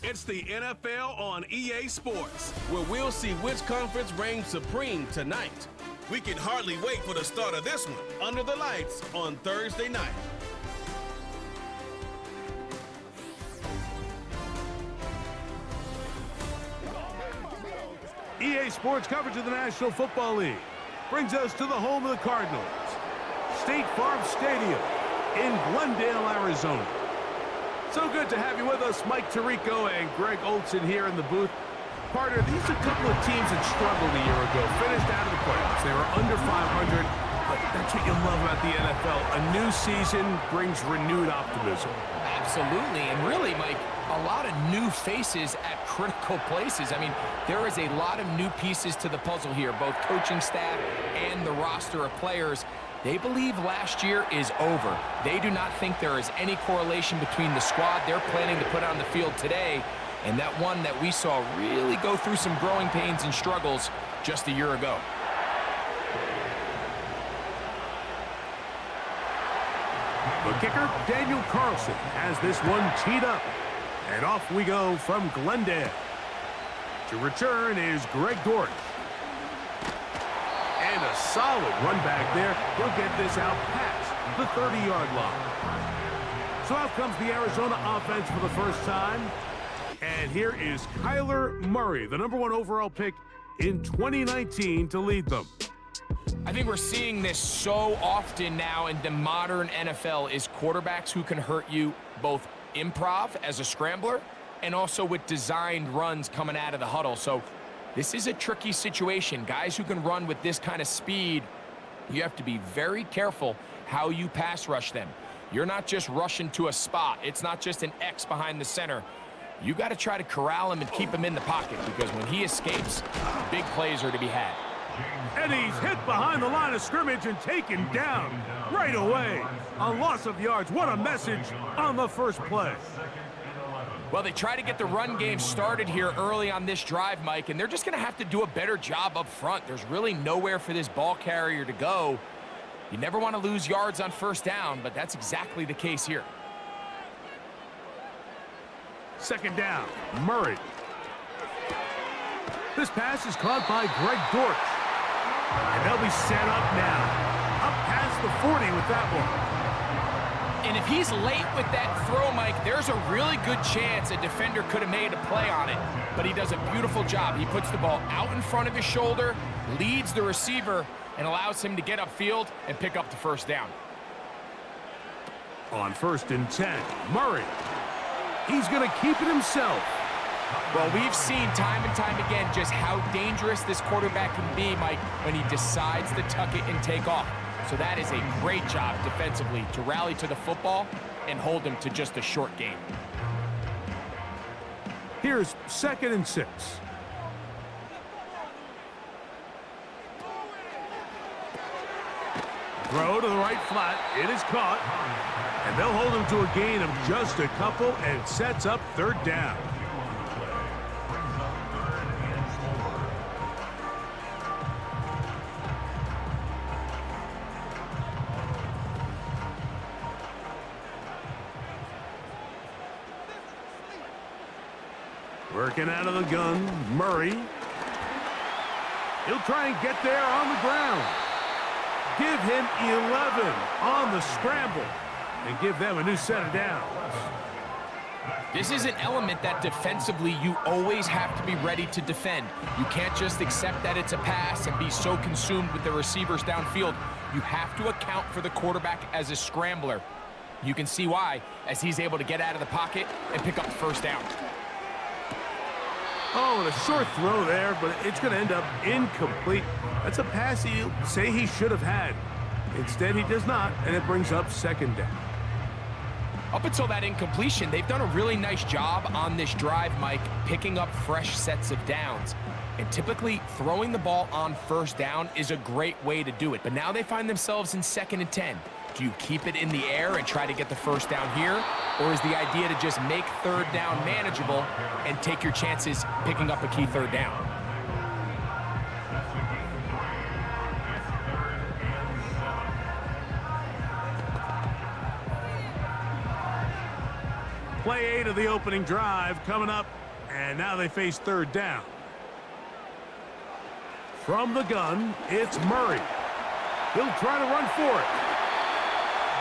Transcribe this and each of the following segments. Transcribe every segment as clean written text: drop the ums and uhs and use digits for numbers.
It's the NFL on EA Sports, where we'll see which conference reigns supreme tonight. We can hardly wait for the start of this one, under the lights on Thursday night. EA Sports coverage of the National Football League brings us to the home of the Cardinals, State Farm Stadium in Glendale, Arizona. So good to have you with us, Mike Tirico and Greg Olson here in the booth. Partner, these are a couple of teams that struggled a year ago, finished out of the playoffs. They were under 500, but that's what you love about the NFL. A new season brings renewed optimism. Absolutely, and really, Mike, a lot of new faces at critical places. I mean, there is a lot of new pieces to the puzzle here, both coaching staff and the roster of players. They believe last year is over. They do not think there is any correlation between the squad they're planning to put on the field today and that one that we saw really go through some growing pains and struggles just a year ago. The kicker, Daniel Carlson, has this one teed up. And off we go from Glendale. To return is Greg Dortch. And a solid run back there. He'll get this out past the 30-yard line. So out comes the Arizona offense for the first time. And here is Kyler Murray, the #1 overall pick in 2019 to lead them. I think we're seeing this so often now in the modern NFL is quarterbacks who can hurt you both improv as a scrambler and also with designed runs coming out of the huddle. So this is a tricky situation. Guys who can run with this kind of speed, you have to be very careful how you pass rush them. You're not just rushing to a spot. It's not just an X behind the center. You got to try to corral him and keep him in the pocket because when he escapes, big plays are to be had. And he's hit behind the line of scrimmage and taken down right away. A loss of yards. What a message on the first play. Well, they try to get the run game started here early on this drive, Mike, and they're just going to have to do a better job up front. There's really nowhere for this ball carrier to go. You never want to lose yards on first down, but that's exactly the case here. Second down, Murray. This pass is caught by Greg Dortch. And they'll be set up now. Up past the 40 with that one. And if he's late with that throw, Mike, there's a really good chance a defender could have made a play on it. But he does a beautiful job. He puts the ball out in front of his shoulder, leads the receiver, and allows him to get upfield and pick up the first down. On 1st and 10, Murray. He's going to keep it himself. Well, we've seen time and time again just how dangerous this quarterback can be, Mike, when he decides to tuck it and take off. So that is a great job defensively to rally to the football and hold him to just a short gain. Here's 2nd and 6. Throw to the right flat. It is caught. And they'll hold him to a gain of just a couple and sets up 3rd down. Working out of the gun, Murray. He'll try and get there on the ground. Give him 11 on the scramble and give them a new set of downs. This is an element that defensively you always have to be ready to defend. You can't just accept that it's a pass and be so consumed with the receivers downfield. You have to account for the quarterback as a scrambler. You can see why as he's able to get out of the pocket and pick up the first down. Oh, and a short throw there, but it's going to end up incomplete. That's a pass he'll say he should have had. Instead, he does not, and it brings up 2nd down. Up until that incompletion, they've done a really nice job on this drive, Mike, picking up fresh sets of downs. And typically, throwing the ball on 1st down is a great way to do it. But now they find themselves in 2nd and 10. Do you keep it in the air and try to get the first down here? Or is the idea to just make 3rd down manageable and take your chances picking up a key 3rd down? Play 8 of the opening drive coming up, and now they face third down. From the gun, it's Murray. He'll try to run for it.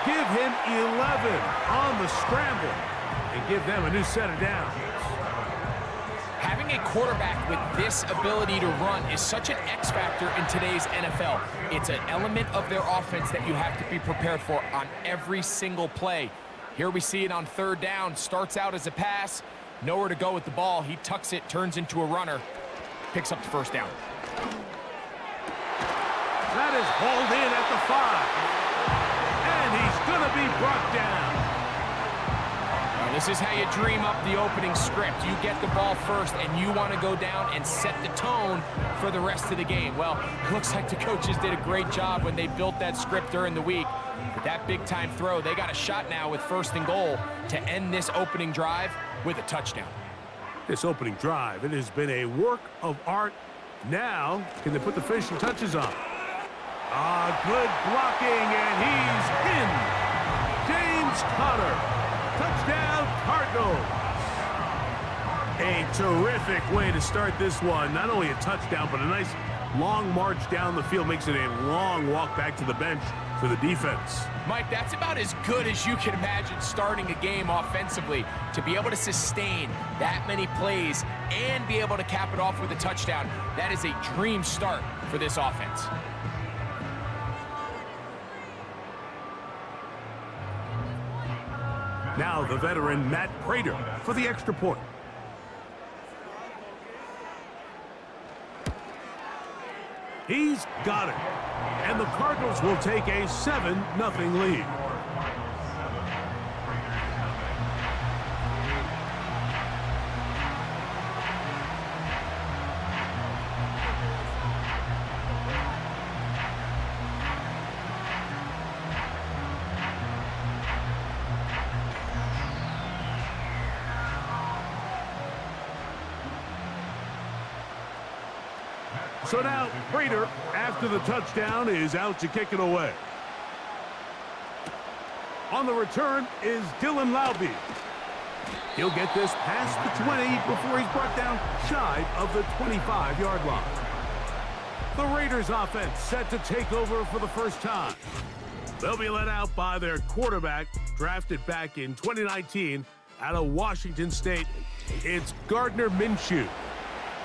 Give him 11 on the scramble and give them a new set of downs. Having a quarterback with this ability to run is such an X factor in today's NFL. It's an element of their offense that you have to be prepared for on every single play. Here we see it on third down. Starts out as a pass. Nowhere to go with the ball. He tucks it, turns into a runner. Picks up the first down. That is hauled in at the 5. And he's going to be brought down. Now, this is how you dream up the opening script. You get the ball first, and you want to go down and set the tone for the rest of the game. Well, it looks like the coaches did a great job when they built that script during the week. With that big-time throw, they got a shot now with 1st and goal to end this opening drive with a touchdown. This opening drive, it has been a work of art. Now, can they put the finishing touches on? Good blocking, and he's in. James Conner, touchdown Cardinals. A terrific way to start this one. Not only a touchdown, but a nice long march down the field. Makes it a long walk back to the bench for the defense. Mike, that's about as good as you can imagine starting a game offensively. To be able to sustain that many plays and be able to cap it off with a touchdown, that is a dream start for this offense. Now the veteran Matt Prater for the extra point. He's got it. And the Cardinals will take a 7-0 lead. So now, Prater, after the touchdown, is out to kick it away. On the return is Dylan Laube. He'll get this past the 20 before he's brought down shy of the 25-yard line. The Raiders offense set to take over for the first time. They'll be led out by their quarterback, drafted back in 2019 out of Washington State. It's Gardner Minshew.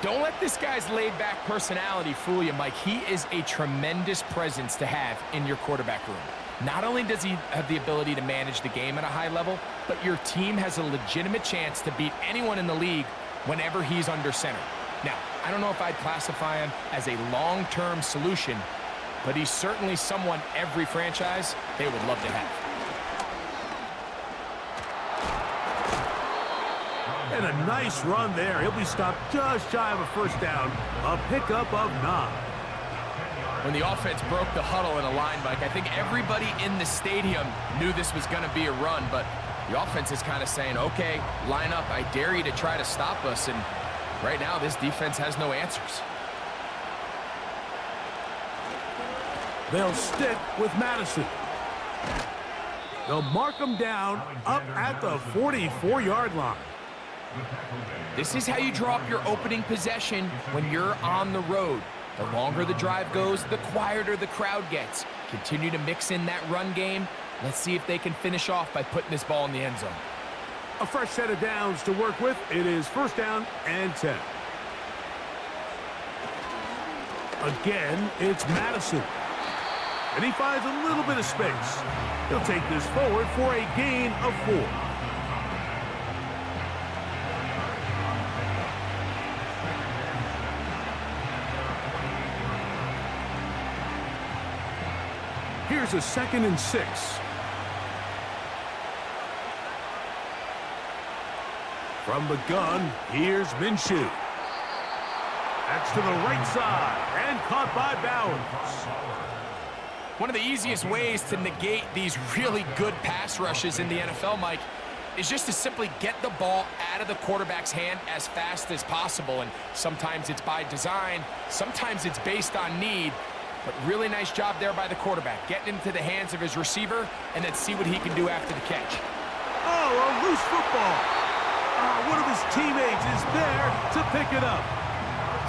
Don't let this guy's laid-back personality fool you, Mike. He is a tremendous presence to have in your quarterback room. Not only does he have the ability to manage the game at a high level, but your team has a legitimate chance to beat anyone in the league whenever he's under center. Now, I don't know if I'd classify him as a long-term solution, but he's certainly someone every franchise they would love to have. And a nice run there. He'll be stopped just shy of a first down. A pickup of 9. When the offense broke the huddle in a line, Mike, I think everybody in the stadium knew this was going to be a run, but the offense is kind of saying, okay, line up. I dare you to try to stop us, and right now this defense has no answers. They'll stick with Madison. They'll mark him down up at the 44-yard line. This is how you draw up your opening possession when you're on the road. The longer the drive goes, the quieter the crowd gets. Continue to mix in that run game. Let's see if they can finish off by putting this ball in the end zone. A fresh set of downs to work with. It is 1st down and 10. Again, it's Madison. And he finds a little bit of space. He'll take this forward for a gain of 4. Here's a 2nd and 6. From the gun, here's Minshew. That's to the right side and caught by Bowers. One of the easiest ways to negate these really good pass rushes in the NFL, Mike, is just to simply get the ball out of the quarterback's hand as fast as possible. And sometimes it's by design, sometimes it's based on need. But really nice job there by the quarterback, getting into the hands of his receiver and then see what he can do after the catch. Oh, a loose football. One of his teammates is there to pick it up.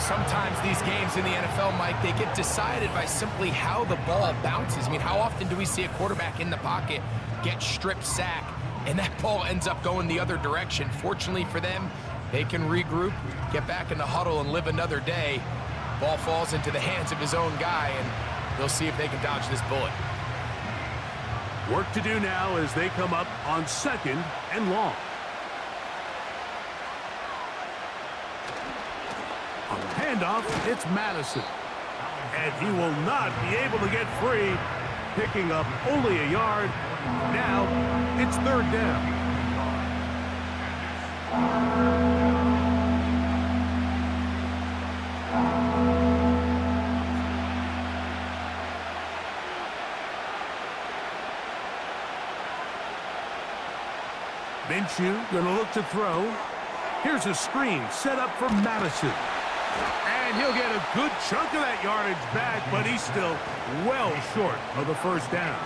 Sometimes these games in the NFL, Mike, they get decided by simply how the ball bounces. I mean, how often do we see a quarterback in the pocket get strip sack, and that ball ends up going the other direction? Fortunately for them, they can regroup, get back in the huddle, and live another day. Ball falls into the hands of his own guy, and they'll see if they can dodge this bullet. Work to do now as they come up on 2nd and long. On the handoff, it's Madison. And he will not be able to get free, picking up only a yard. Now, it's 3rd down. Minshew going to look to throw. Here's a screen set up for Madison. And he'll get a good chunk of that yardage back, but he's still well short of the 1st down.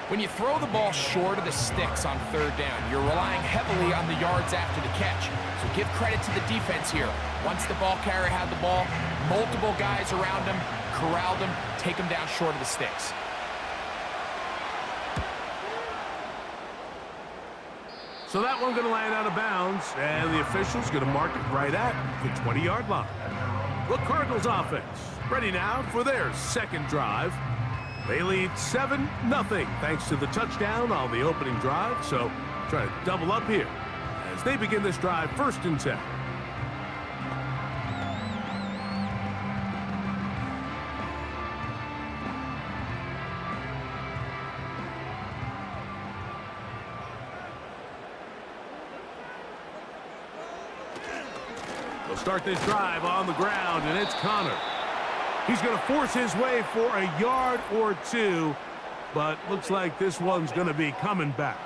When you throw the ball short of the sticks on 3rd down, you're relying heavily on the yards after the catch. So give credit to the defense here. Once the ball carrier had the ball, multiple guys around him, corralled him, take him down short of the sticks. So that one going to land out of bounds, and the official's going to mark it right at the 20-yard line. The Cardinals offense ready now for their 2nd drive. They lead 7-0 thanks to the touchdown on the opening drive, so try to double up here as they begin this drive 1st and 10. They'll start this drive on the ground, and it's Connor. He's going to force his way for a yard or 2, but looks like this one's going to be coming back.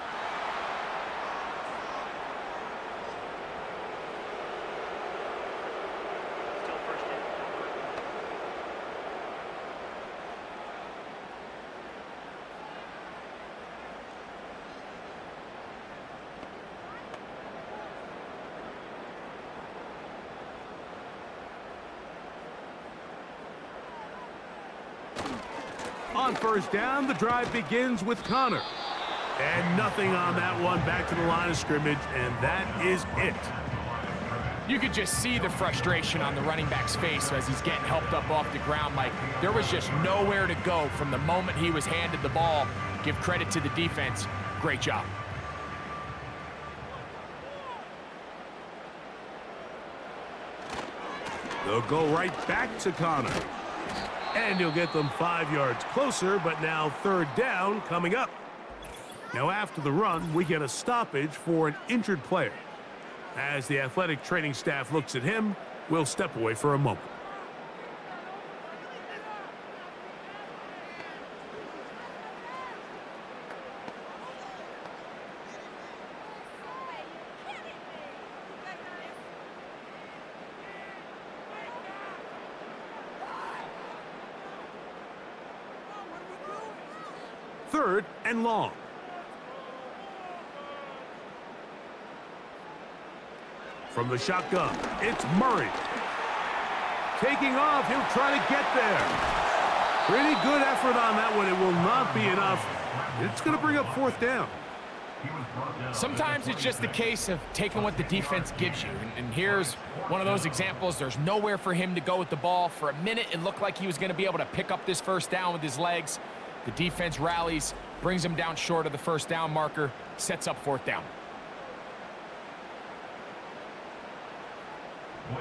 On 1st down, the drive begins with Connor. And nothing on that one, back to the line of scrimmage, and that is it. You could just see the frustration on the running back's face as he's getting helped up off the ground, Mike. There was just nowhere to go from the moment he was handed the ball. Give credit to the defense. Great job. They'll go right back to Connor. And he'll get them 5 yards closer, but now 3rd down coming up. Now after the run, we get a stoppage for an injured player. As the athletic training staff looks at him, we'll step away for a moment. Third and long. From the shotgun, it's Murray. Taking off, he'll try to get there. Pretty good effort on that one. It will not be enough. It's going to bring up 4th down. Sometimes it's just a case of taking what the defense gives you. And here's one of those examples. There's nowhere for him to go with the ball. For a minute, it looked like he was going to be able to pick up this 1st down with his legs. The defense rallies, brings him down short of the 1st down marker, sets up 4th down.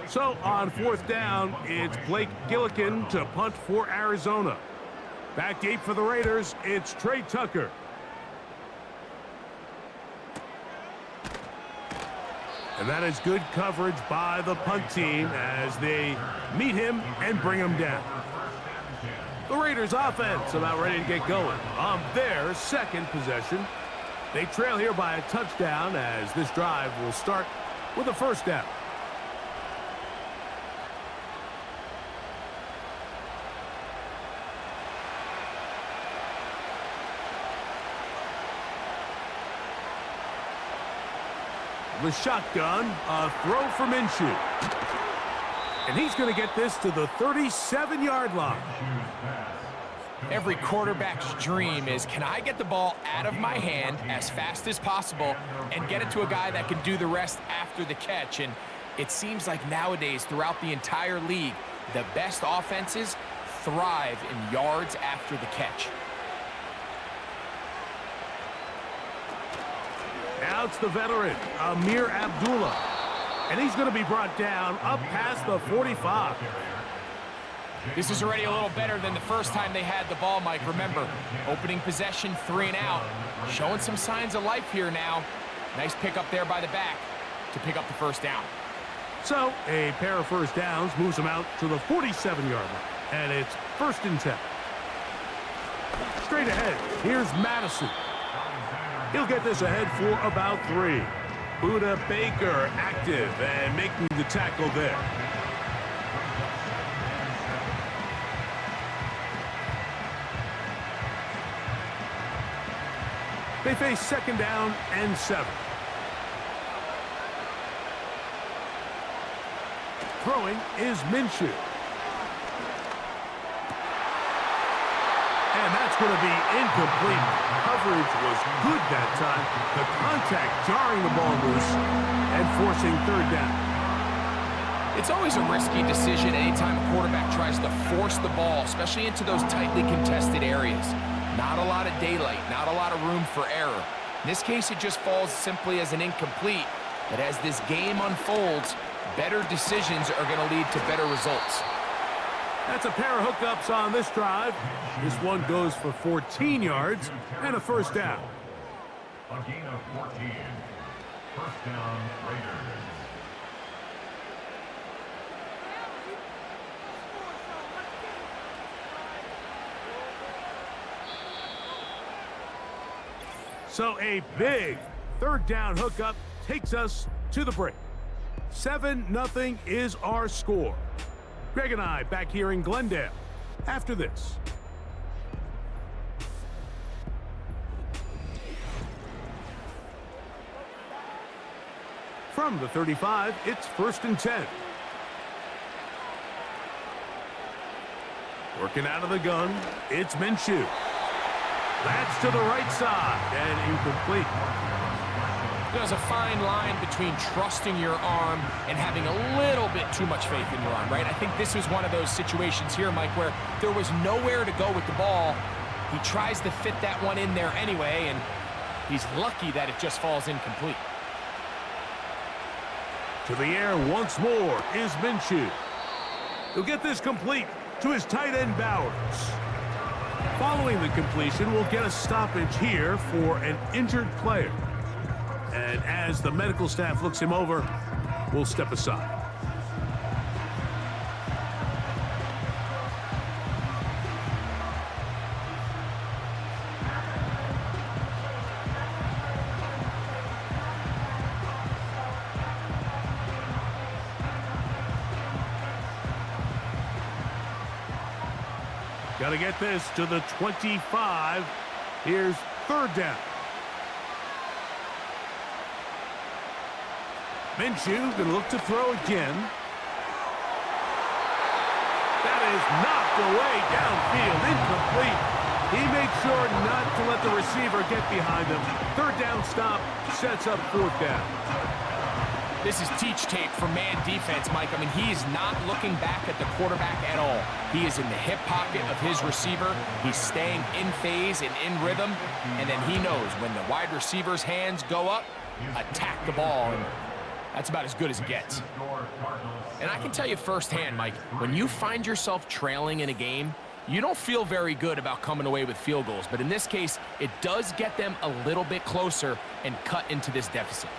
So on 4th down, it's Blake Gillikin to punt for Arizona. Back deep for the Raiders, it's Trey Tucker. And that is good coverage by the punt team as they meet him and bring him down. The Raiders offense about ready to get going on their 2nd possession. They trail here by a touchdown as this drive will start with a 1st down. the shotgun, a throw for Minshew. And he's going to get this to the 37-yard line. Every quarterback's dream is, can I get the ball out of my hand as fast as possible and get it to a guy that can do the rest after the catch? And it seems like nowadays, throughout the entire league, the best offenses thrive in yards after the catch. Now it's the veteran, Amir Abdullah. And he's going to be brought down up past the 45. This is already a little better than the first time they had the ball, Mike. Remember, opening possession, 3 and out. Showing some signs of life here now. Nice pick up there by the back to pick up the first down. So, a pair of first downs moves them out to the 47-yard line. And it's 1st and 10. Straight ahead, here's Madison. He'll get this ahead for about 3. Buda Baker active and making the tackle there. They face 2nd down and 7. Throwing is Minshew. And that's going to be incomplete. Coverage was good that time. The contact jarring the ball loose and forcing 3rd down. It's always a risky decision anytime a quarterback tries to force the ball, especially into those tightly contested areas. Not a lot of daylight, not a lot of room for error. In this case, it just falls simply as an incomplete. But as this game unfolds, better decisions are going to lead to better results. That's a pair of hookups on this drive. This one goes for 14 yards and a 1st down. A gain of 14. 1st down, Raiders. So a big 3rd down hookup takes us to the break. 7-0 is our score. Greg and I back here in Glendale after this. From the 35, it's 1st and 10. Working out of the gun, it's Minshew. That's to the right side and incomplete. There's a fine line between trusting your arm and having a little bit too much faith in your arm, right? I think this was one of those situations here, Mike, where there was nowhere to go with the ball. He tries to fit that one in there anyway, and he's lucky that it just falls incomplete. To the air once more is Minshew. He'll get this complete to his tight end Bowers. Following the completion, we'll get a stoppage here for an injured player. And as the medical staff looks him over, we'll step aside. Got to get this to the 25. Here's 3rd down. Minshew going to look to throw again. That is knocked away downfield, incomplete. He makes sure not to let the receiver get behind him. 3rd down stop sets up 4th down. This is teach tape for man defense, Mike. I mean, he is not looking back at the quarterback at all. He is in the hip pocket of his receiver. He's staying in phase and in rhythm. And then he knows when the wide receiver's hands go up, attack the ball. And that's about as good as it gets. And I can tell you firsthand, Mike, when you find yourself trailing in a game, you don't feel very good about coming away with field goals. But in this case, it does get them a little bit closer and cut into this deficit.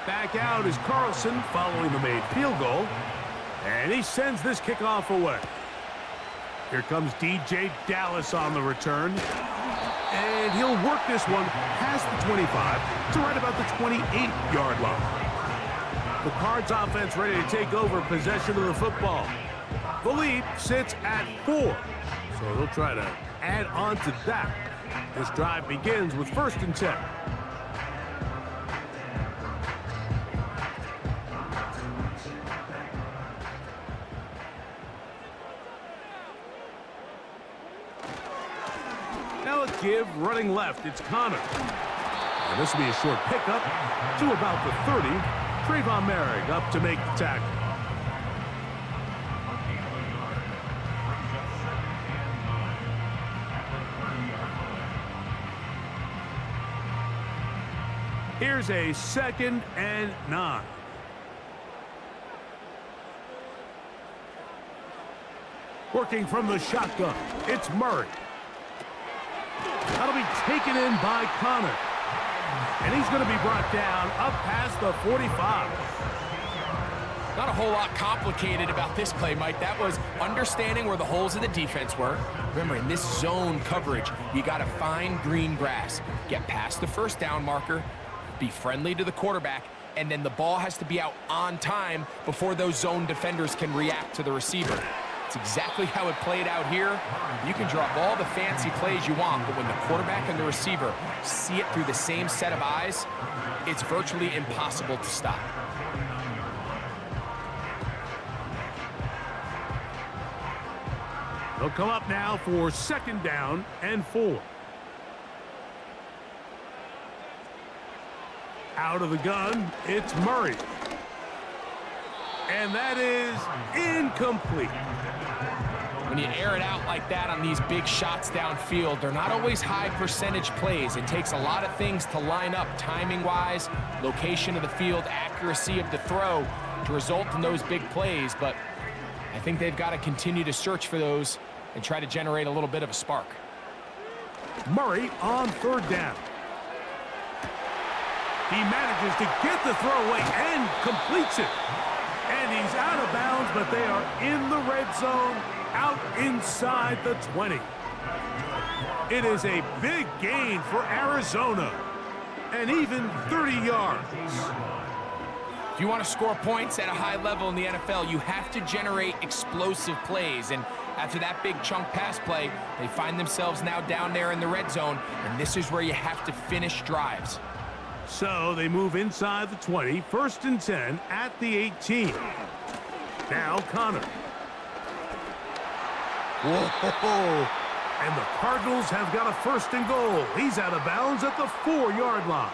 Back out is Carlson following the made field goal. And he sends this kickoff away. Here comes DJ Dallas on the return. And he'll work this one past the 25 to right about the 28-yard line. The Cards offense ready to take over possession of the football. The lead sits at 4, so they'll try to add on to that. This drive begins with 1st and 10. Now a give running left. It's Connor. And this will be a short pickup to about the 30. Trayvon Merrick up to make the tackle. Here's a 2nd and 9. Working from the shotgun, it's Murray. That'll be taken in by Connor. And he's going to be brought down up past the 45. Not a whole lot complicated about this play, Mike. That was understanding where the holes of the defense were. Remember, in this zone coverage, you got to find green grass. Get past the 1st down marker, be friendly to the quarterback, and then the ball has to be out on time before those zone defenders can react to the receiver. It's exactly how it played out here. You can drop all the fancy plays you want, but when the quarterback and the receiver see it through the same set of eyes, it's virtually impossible to stop. They'll come up now for 2nd down and 4. Out of the gun, it's Murray. And that is incomplete. When you air it out like that on these big shots downfield, they're not always high percentage plays. It takes a lot of things to line up timing-wise, location of the field, accuracy of the throw to result in those big plays. But I think they've got to continue to search for those and try to generate a little bit of a spark. Murray on 3rd down. He manages to get the throw away and completes it. And he's out of bounds, but they are in the red zone, out inside the 20. It is a big gain for Arizona, and even 30 yards. If you want to score points at a high level in the NFL, you have to generate explosive plays. And after that big chunk pass play, they find themselves now down there in the red zone, and this is where you have to finish drives. So they move inside the 20, 1st and 10 at the 18. Now Connor. Whoa! And the Cardinals have got a 1st and goal. He's out of bounds at the 4-yard line.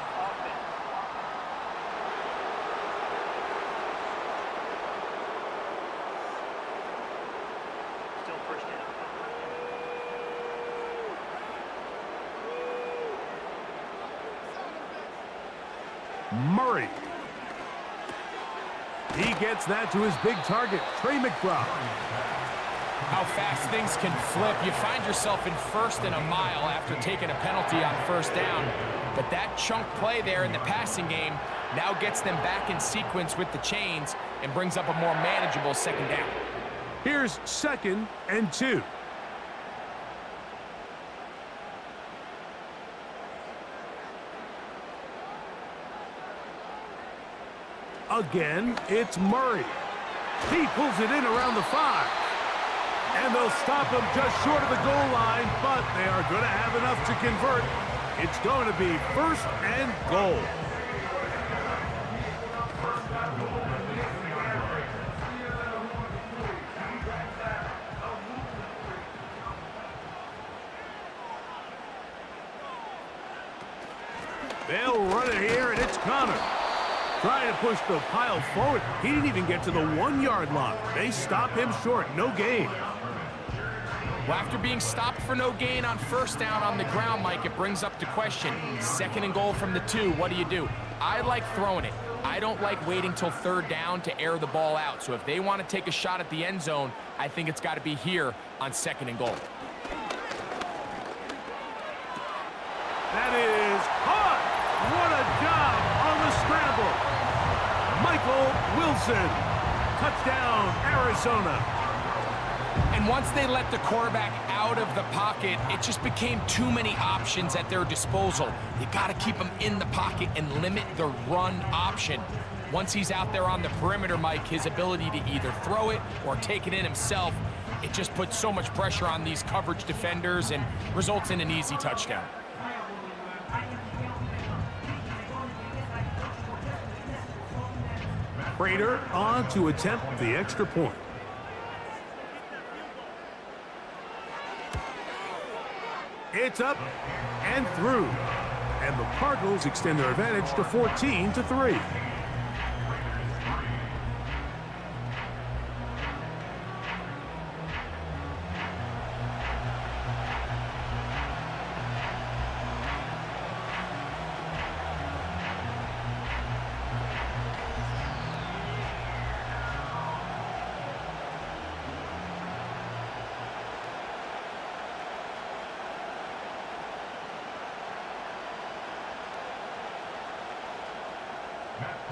Still 1st down. Murray. He gets that to his big target, Trey McBride. How fast things can flip. You find yourself in 1st and a mile after taking a penalty on 1st down. But that chunk play there in the passing game now gets them back in sequence with the chains and brings up a more manageable 2nd down. Here's 2nd and 2. Again, it's Murray. He pulls it in around the 5. And they'll stop him just short of the goal line, but they are going to have enough to convert. It's going to be 1st and goal. They'll run it here, and it's Connor. Trying to push the pile forward. He didn't even get to the 1-yard line. They stop him short. No gain. Well, after being stopped for no gain on 1st down on the ground, Mike, it brings up the question. 2nd and goal from the 2. What do? I like throwing it. I don't like waiting till 3rd down to air the ball out. So if they want to take a shot at the end zone, I think it's got to be here on 2nd and goal. That is caught. What a job on the scramble. Michael Wilson. Touchdown, Arizona. And once they let the quarterback out of the pocket, it just became too many options at their disposal. You got to keep him in the pocket and limit the run option. Once he's out there on the perimeter, Mike, his ability to either throw it or take it in himself, it just puts so much pressure on these coverage defenders and results in an easy touchdown. Prater on to attempt the extra point. It's up and through. And the Cardinals extend their advantage to 14-3.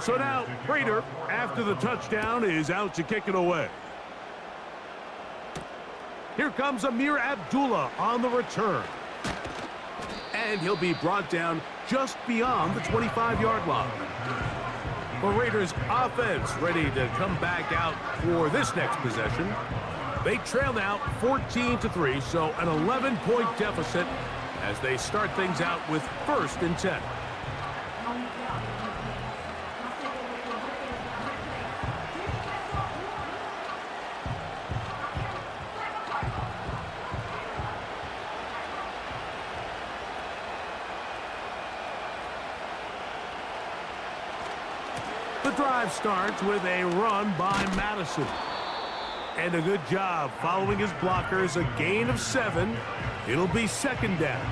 So now, Prater, after the touchdown, is out to kick it away. Here comes Amir Abdullah on the return. And he'll be brought down just beyond the 25-yard line. The Raiders' offense ready to come back out for this next possession. They trail now 14-3, so an 11-point deficit as they start things out with 1st and 10. The drive starts with a run by Madison. And a good job following his blockers, a gain of 7. It'll be 2nd down.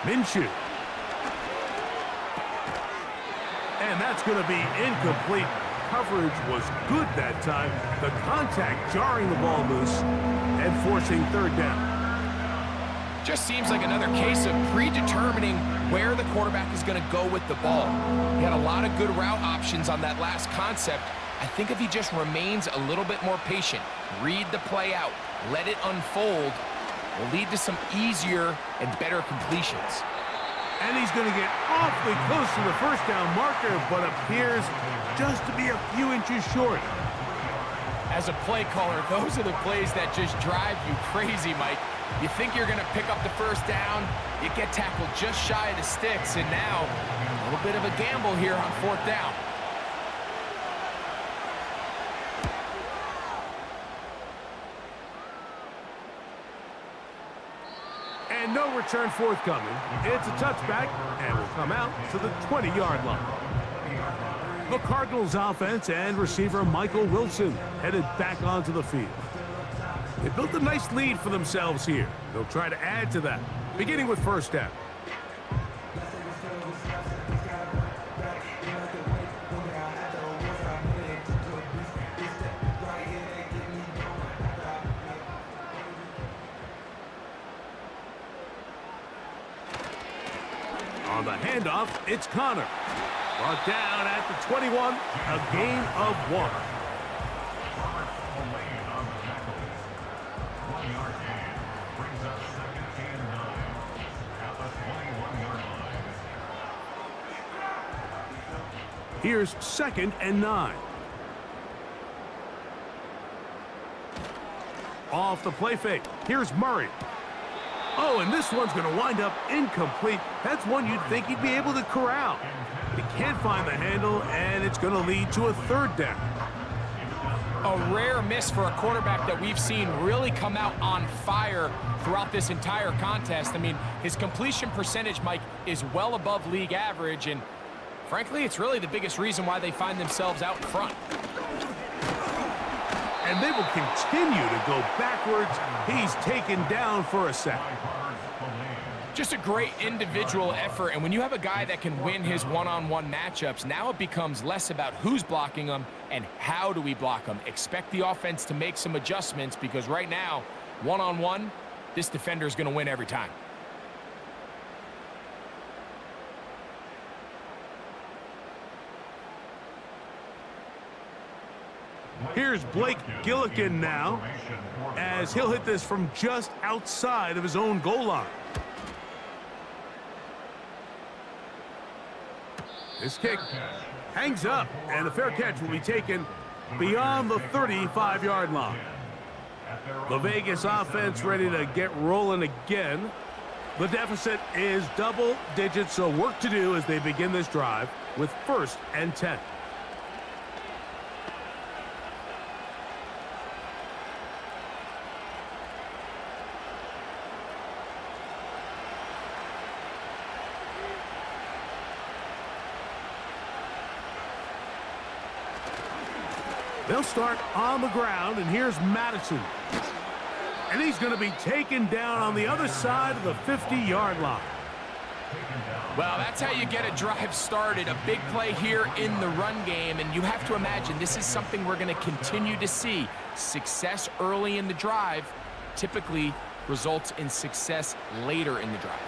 Minshew. And that's going to be incomplete. Coverage was good that time. The contact jarring the ball loose and forcing 3rd down. Just seems like another case of predetermining where the quarterback is going to go with the ball. He had a lot of good route options on that last concept. I think if he just remains a little bit more patient, read the play out, let it unfold, will lead to some easier and better completions. And he's going to get awfully close to the 1st down marker, but appears just to be a few inches short. As a play caller, those are the plays that just drive you crazy, Mike. You think you're going to pick up the 1st down, you get tackled just shy of the sticks, and now a little bit of a gamble here on 4th down. And no return forthcoming. It's a touchback, and will come out to the 20-yard line. The Cardinals offense and receiver Michael Wilson headed back onto the field. They built a nice lead for themselves here. They'll try to add to that, beginning with 1st down. On the handoff, it's Connor. Brought down at the 21, a gain of 1. Here's 2nd and 9. Off the play fake. Here's Murray. Oh, and this one's going to wind up incomplete. That's one you'd think he'd be able to corral. He can't find the handle, and it's going to lead to a 3rd down. A rare miss for a quarterback that we've seen really come out on fire throughout this entire contest. I mean, his completion percentage, Mike, is well above league average, and frankly, it's really the biggest reason why they find themselves out in front. And they will continue to go backwards. He's taken down for a sack. Just a great individual effort, and when you have a guy that can win his one-on-one matchups, now it becomes less about who's blocking him and how do we block him. Expect the offense to make some adjustments because right now, one-on-one, this defender is going to win every time. Here's Blake Gillikin now, as he'll hit this from just outside of his own goal line. This kick hangs up, and a fair catch will be taken beyond the 35-yard line. The Vegas offense ready to get rolling again. The deficit is double digits, so work to do as they begin this drive with 1st and 10. They'll start on the ground, and here's Madison. And he's going to be taken down on the other side of the 50-yard line. Well, that's how you get a drive started. A big play here in the run game, and you have to imagine this is something we're going to continue to see. Success early in the drive typically results in success later in the drive.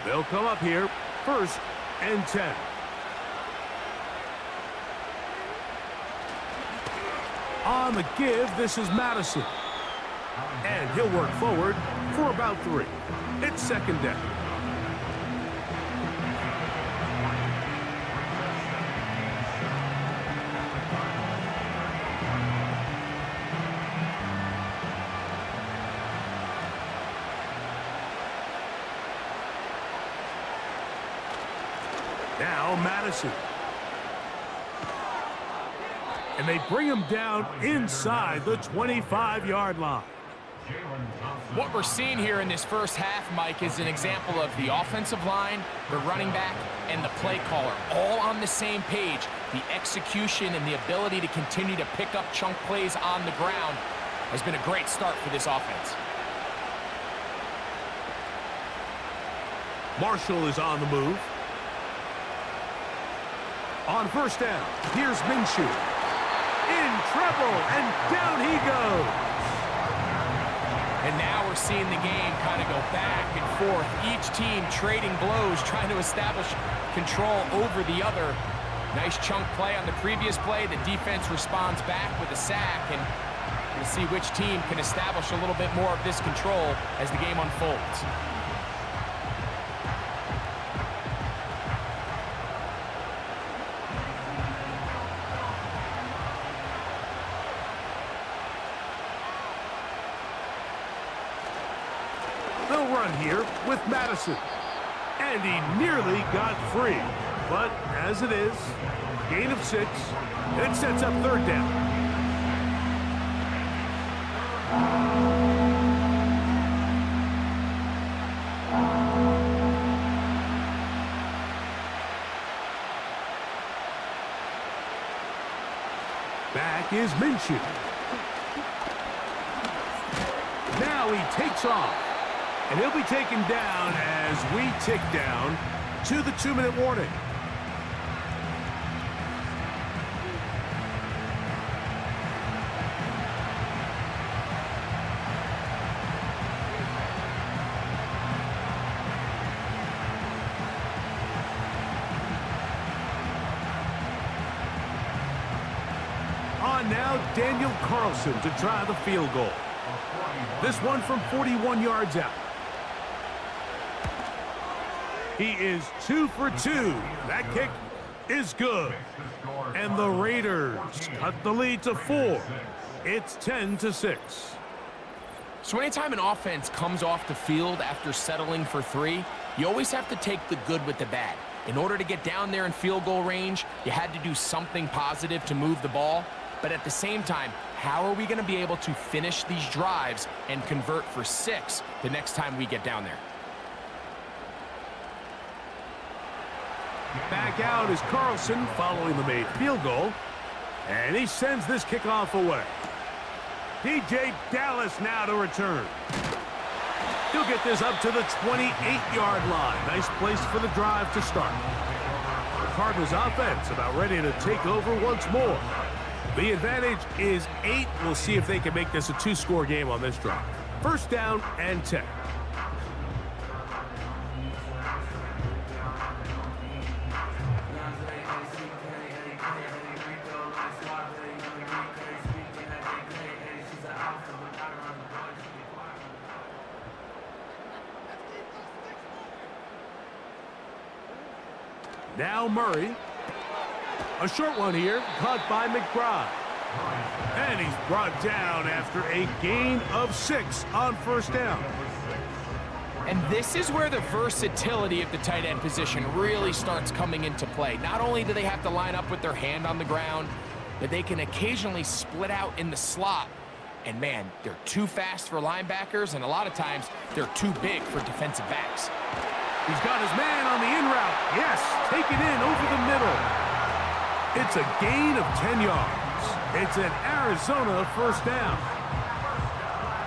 They'll come up here, 1st and 10. On the give, this is Madison. And he'll work forward for about 3. It's 2nd down. Now Madison. And they bring him down inside the 25-yard line. What we're seeing here in this first half, Mike, is an example of the offensive line, the running back, and the play caller all on the same page. The execution and the ability to continue to pick up chunk plays on the ground has been a great start for this offense. Marshall is on the move. On 1st down, here's Minshew. In trouble, and down he goes. And now we're seeing the game kind of go back and forth. Each team trading blows, trying to establish control over the other. Nice chunk play on the previous play. The defense responds back with a sack, and we'll see which team can establish a little bit more of this control as the game unfolds. They'll run here with Madison. And he nearly got free. But as it is, gain of 6. And it sets up 3rd down. Back is Minshew. Now he takes off. And he'll be taken down as we tick down to the 2-minute warning. On now, Daniel Carlson to try the field goal. This one from 41 yards out. He is 2 for 2. That kick is good. And the Raiders cut the lead to 4. It's 10-6. So anytime an offense comes off the field after settling for 3, you always have to take the good with the bad. In order to get down there in field goal range, you had to do something positive to move the ball. But at the same time, how are we going to be able to finish these drives and convert for 6 the next time we get down there? Back out is Carlson following the made field goal. And he sends this kickoff away. DJ Dallas now to return. He'll get this up to the 28-yard line. Nice place for the drive to start. The Cardinals offense about ready to take over once more. The advantage is 8. We'll see if they can make this a 2-score game on this drive. First down and 10. Now Murray. A short one here, caught by McBride. And he's brought down after a gain of 6 on first down. And this is where the versatility of the tight end position really starts coming into play. Not only do they have to line up with their hand on the ground, but they can occasionally split out in the slot. And man, they're too fast for linebackers, and a lot of times they're too big for defensive backs. He's got his man on the in route. Yes, take it in over the middle. It's a gain of 10 yards. It's an Arizona first down.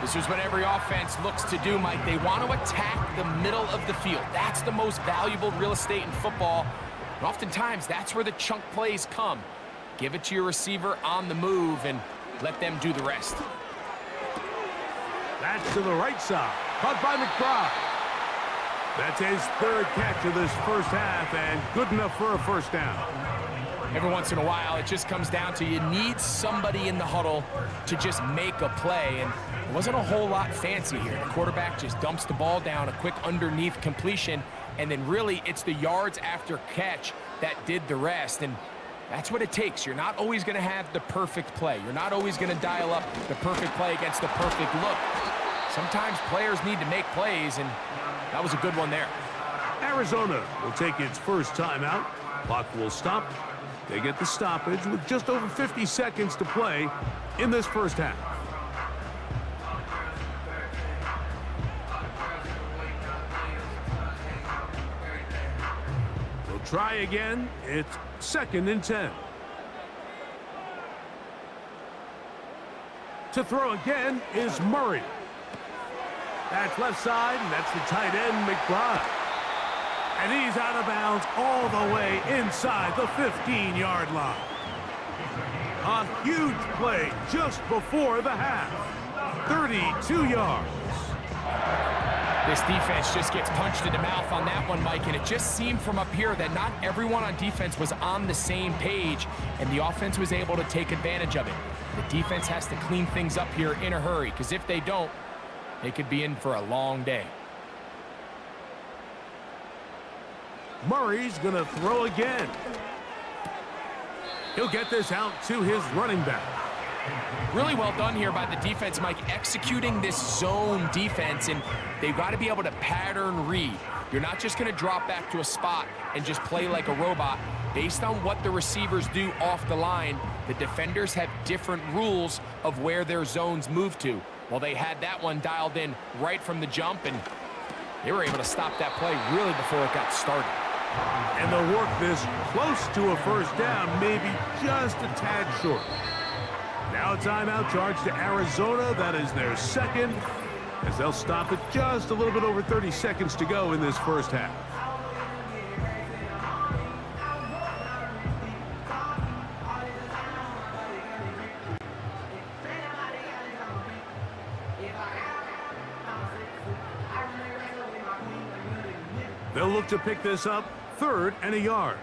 This is what every offense looks to do, Mike. They want to attack the middle of the field. That's the most valuable real estate in football. And oftentimes, that's where the chunk plays come. Give it to your receiver on the move and let them do the rest. That's to the right side. Caught by McBride. That's his 3rd catch of this first half, and good enough for a first down. Every once in a while, it just comes down to you need somebody in the huddle to just make a play, and it wasn't a whole lot fancy here. The quarterback just dumps the ball down, a quick underneath completion, and then really it's the yards after catch that did the rest, and that's what it takes. You're not always going to have the perfect play. You're not always going to dial up the perfect play against the perfect look. Sometimes players need to make plays, and that was a good one there. Arizona will take its first timeout. Clock will stop. They get the stoppage with just over 50 seconds to play in this first half. They'll try again. It's 2nd and 10. To throw again is Murray. That's left side, and that's the tight end, McBride. And he's out of bounds all the way inside the 15-yard line. A huge play just before the half. 32 yards. This defense just gets punched in the mouth on that one, Mike, and it just seemed from up here that not everyone on defense was on the same page, and the offense was able to take advantage of it. The defense has to clean things up here in a hurry, because if they don't, they could be in for a long day. Murray's going to throw again. He'll get this out to his running back. Really well done here by the defense, Mike, executing this zone defense, and they've got to be able to pattern read. You're not just going to drop back to a spot and just play like a robot. Based on what the receivers do off the line, the defenders have different rules of where their zones move to. Well, they had that one dialed in right from the jump, and they were able to stop that play really before it got started. And they'll work this close to a first down, maybe just a tad short. Now a timeout charge to Arizona. That is their 2nd, as they'll stop it just a little bit over 30 seconds to go in this first half. They'll look to pick this up, 3rd and a yard.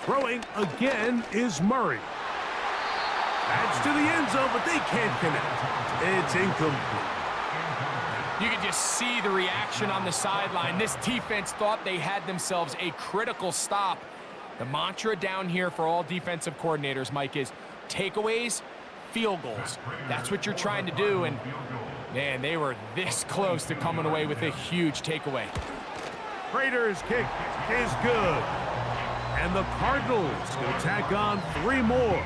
Throwing again is Murray. That's to the end zone, but they can't connect. It's incomplete. You can just see the reaction on the sideline. This defense thought they had themselves a critical stop. The mantra down here for all defensive coordinators, Mike, is takeaways, field goals. That's what you're trying to do, and man, they were this close to coming away with a huge takeaway. Raiders' kick is good. And the Cardinals going to tack on 3 more,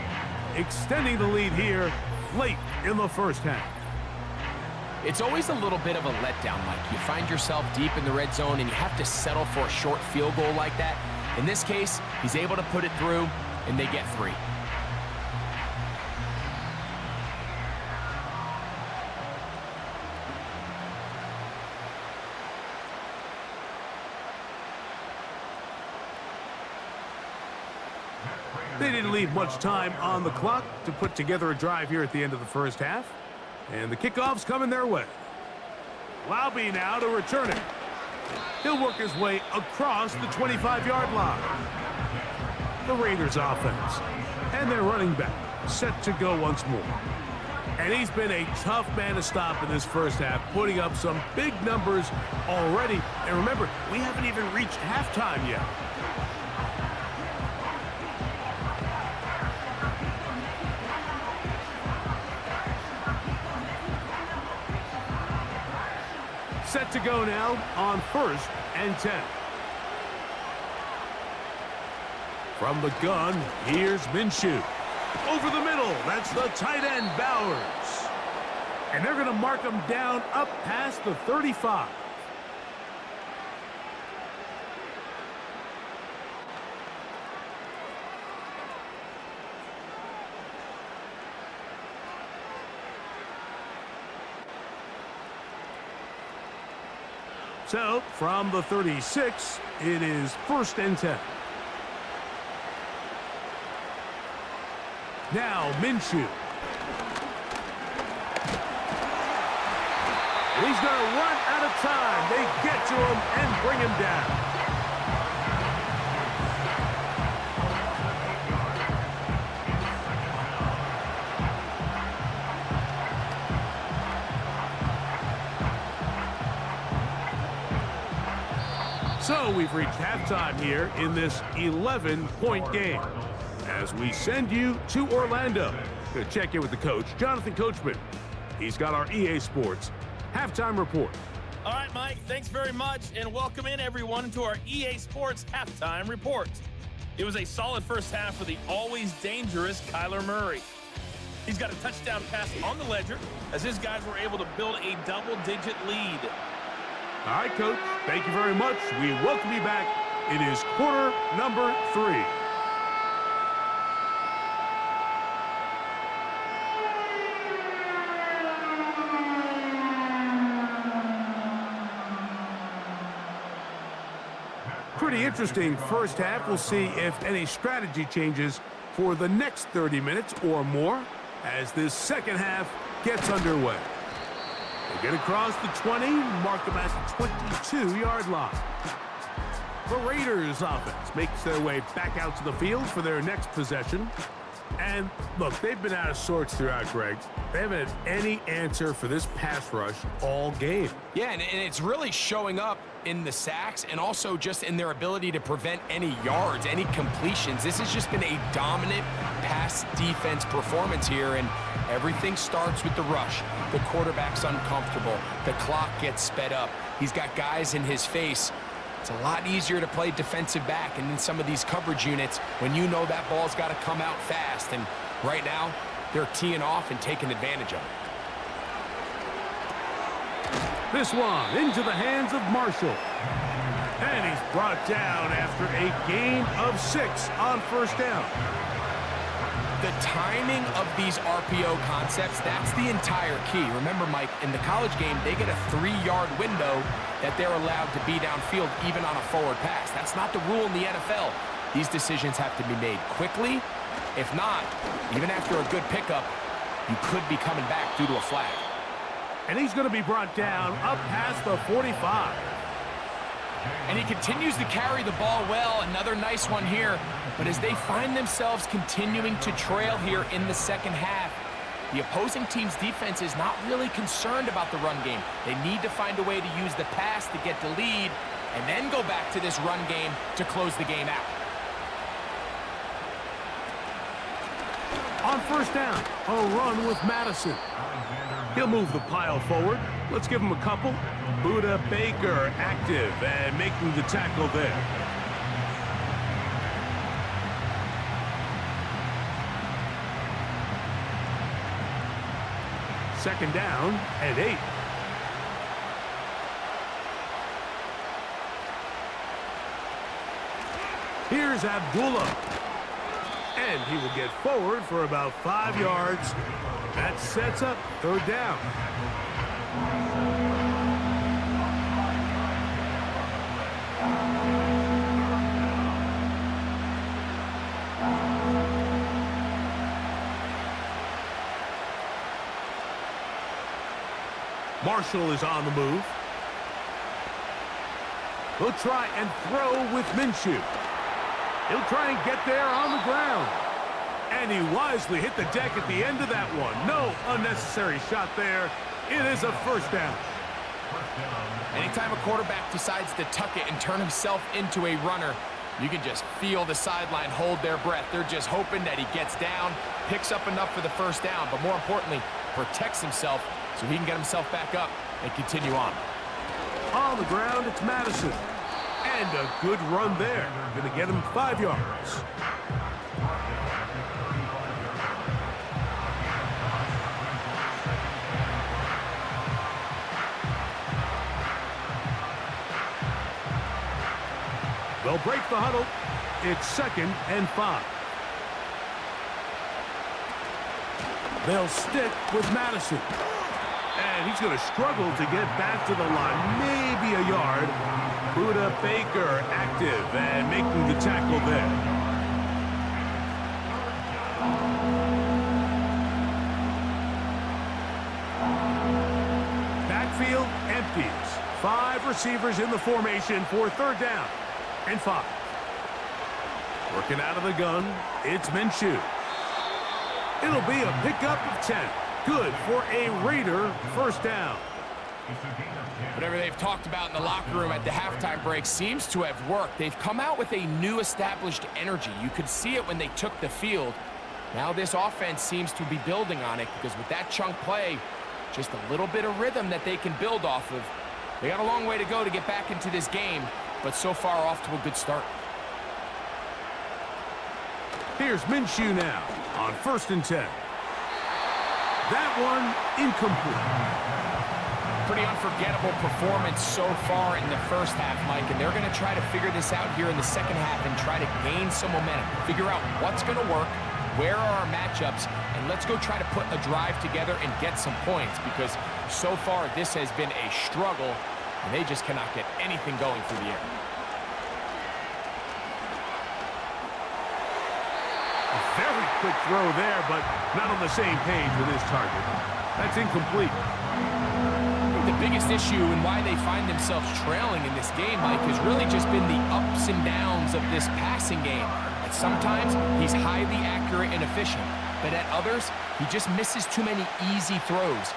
extending the lead here late in the first half. It's always a little bit of a letdown, Mike. You find yourself deep in the red zone and you have to settle for a short field goal like that. In this case, he's able to put it through, and they get 3. They didn't leave much time on the clock to put together a drive here at the end of the first half. And the kickoff's coming their way. Laube now to return it. He'll work his way across the 25-yard line. The Raiders offense. And their running back set to go once more. And he's been a tough man to stop in this first half, putting up some big numbers already. And remember, we haven't even reached halftime yet. Set to go now on 1st and 10. From the gun, here's Minshew. Over the middle, that's the tight end, Bowers. And they're going to mark him down up past the 35. So, from the 36, it is 1st and 10. Now, Minshew. He's going to run out of time. They get to him and bring him down. So we've reached halftime here in this 11-point game. As we send you to Orlando to check in with the coach, Jonathan Coachman. He's got our EA Sports halftime report. All right, Mike, thanks very much, and welcome in everyone to our EA Sports halftime report. It was a solid first half for the always dangerous Kyler Murray. He's got a touchdown pass on the ledger as his guys were able to build a double-digit lead. All right, Coach, thank you very much. We welcome you back. It is quarter number 3. Pretty interesting first half. We'll see if any strategy changes for the next 30 minutes or more as this second half gets underway. They get across the 20, mark them at the 22-yard line. The Raiders offense makes their way back out to the field for their next possession. And look, they've been out of sorts throughout, Greg. They haven't had any answer for this pass rush all game. Yeah, and it's really showing up in the sacks and also just in their ability to prevent any yards, any completions. This has just been a dominant pass defense performance here, and everything starts with the rush. The quarterback's uncomfortable. The clock gets sped up. He's got guys in his face. It's a lot easier to play defensive back and in some of these coverage units when you know that ball's got to come out fast. And right now, they're teeing off and taking advantage of it. This one into the hands of Marshall. And he's brought down after a gain of 6 on first down. The timing of these RPO concepts, that's the entire key. Remember, Mike, in the college game, they get a 3-yard window that they're allowed to be downfield even on a forward pass. That's not the rule in the NFL. These decisions have to be made quickly. If not, even after a good pickup, you could be coming back due to a flag. And he's going to be brought down up past the 45. And he continues to carry the ball well. Another nice one here. But as they find themselves continuing to trail here in the second half, the opposing team's defense is not really concerned about the run game. They need to find a way to use the pass to get the lead and then go back to this run game to close the game out. On first down, a run with Madison. He'll move the pile forward. Let's give him a couple. Buda Baker active and making the tackle there. Second down and 8. Here's Abdullah. And he will get forward for about 5 yards. That sets up third down. Marshall is on the move. He'll try and throw with Minshew. He'll try and get there on the ground. And he wisely hit the deck at the end of that one. No unnecessary shot there. It is a first down. Anytime a quarterback decides to tuck it and turn himself into a runner, you can just feel the sideline hold their breath. They're just hoping that he gets down, picks up enough for the first down, but more importantly, protects himself so he can get himself back up and continue on. On the ground, it's Madison. And a good run there. Going to get him 5 yards. They'll break the huddle. It's 2nd and 5. They'll stick with Madison. And he's going to struggle to get back to the line. Maybe a yard. Buda Baker active and making the tackle there. Backfield empties. 5 receivers in the formation for 3rd down and 5. Working out of the gun, it's Minshew. It'll be a pickup of 10. Good for a Raider first down. Whatever they've talked about in the locker room at the halftime break seems to have worked. They've come out with a new established energy. You could see it when they took the field. Now this offense seems to be building on it because with that chunk play, just a little bit of rhythm that they can build off of. They got a long way to go to get back into this game, but so far off to a good start. Here's Minshew now on 1st and 10. That one incomplete. Pretty unforgettable performance so far in the first half, Mike, and they're going to try to figure this out here in the second half and try to gain some momentum, figure out what's going to work, where are our matchups, and let's go try to put a drive together and get some points because so far this has been a struggle and they just cannot get anything going through the air. A very quick throw there, but not on the same page with his target. That's incomplete. The biggest issue and why they find themselves trailing in this game, Mike, has really just been the ups and downs of this passing game. At sometimes, he's highly accurate and efficient, but at others, he just misses too many easy throws.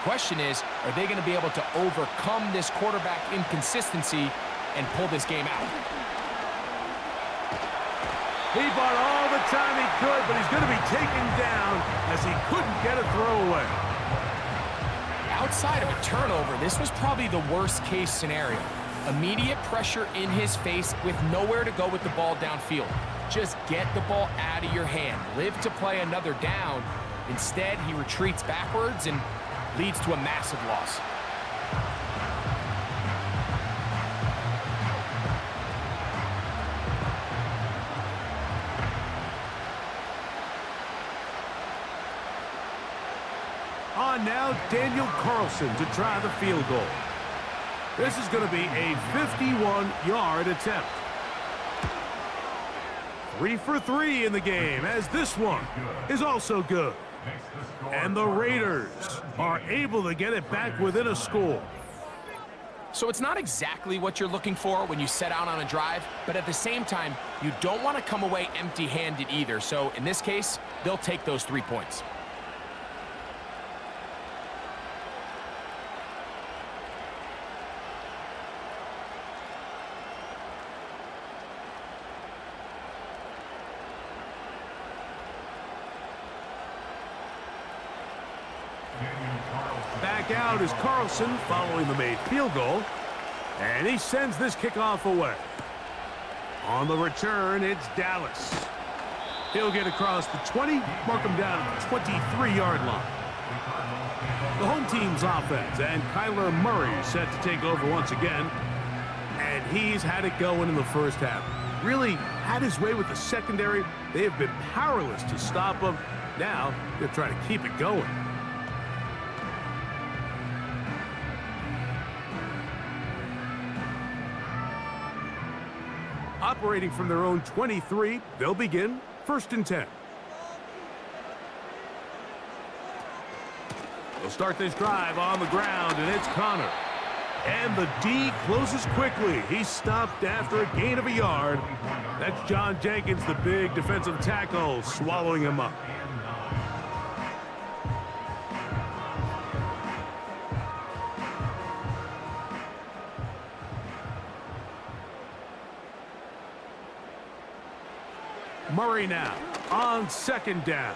Question is, are they going to be able to overcome this quarterback inconsistency and pull this game out? He bought all the time he could, but he's going to be taken down as he couldn't get a throw away. Outside of a turnover, this was probably the worst-case scenario. Immediate pressure in his face with nowhere to go with the ball downfield. Just get the ball out of your hand. Live to play another down. Instead, he retreats backwards and leads to a massive loss. On now, Daniel Carlson to try the field goal. This is going to be a 51-yard attempt. 3 for 3 in the game, as this one is also good. And the Raiders are able to get it back within a score. So it's not exactly what you're looking for when you set out on a drive, but at the same time, you don't want to come away empty-handed either. So in this case, they'll take those 3 points. Back out is Carlson following the made field goal. And he sends this kickoff away. On the return, it's Dallas. He'll get across the 20, mark him down at the 23-yard line. The home team's offense, and Kyler Murray set to take over once again. And he's had it going in the first half. Really had his way with the secondary. They have been powerless to stop him. Now, they're trying to keep it going. Operating from their own 23, they'll begin 1st and 10. They'll start this drive on the ground, and it's Connor. And the D closes quickly. He's stopped after a gain of a yard. That's John Jenkins, the big defensive tackle, swallowing him up. Murray now on second down.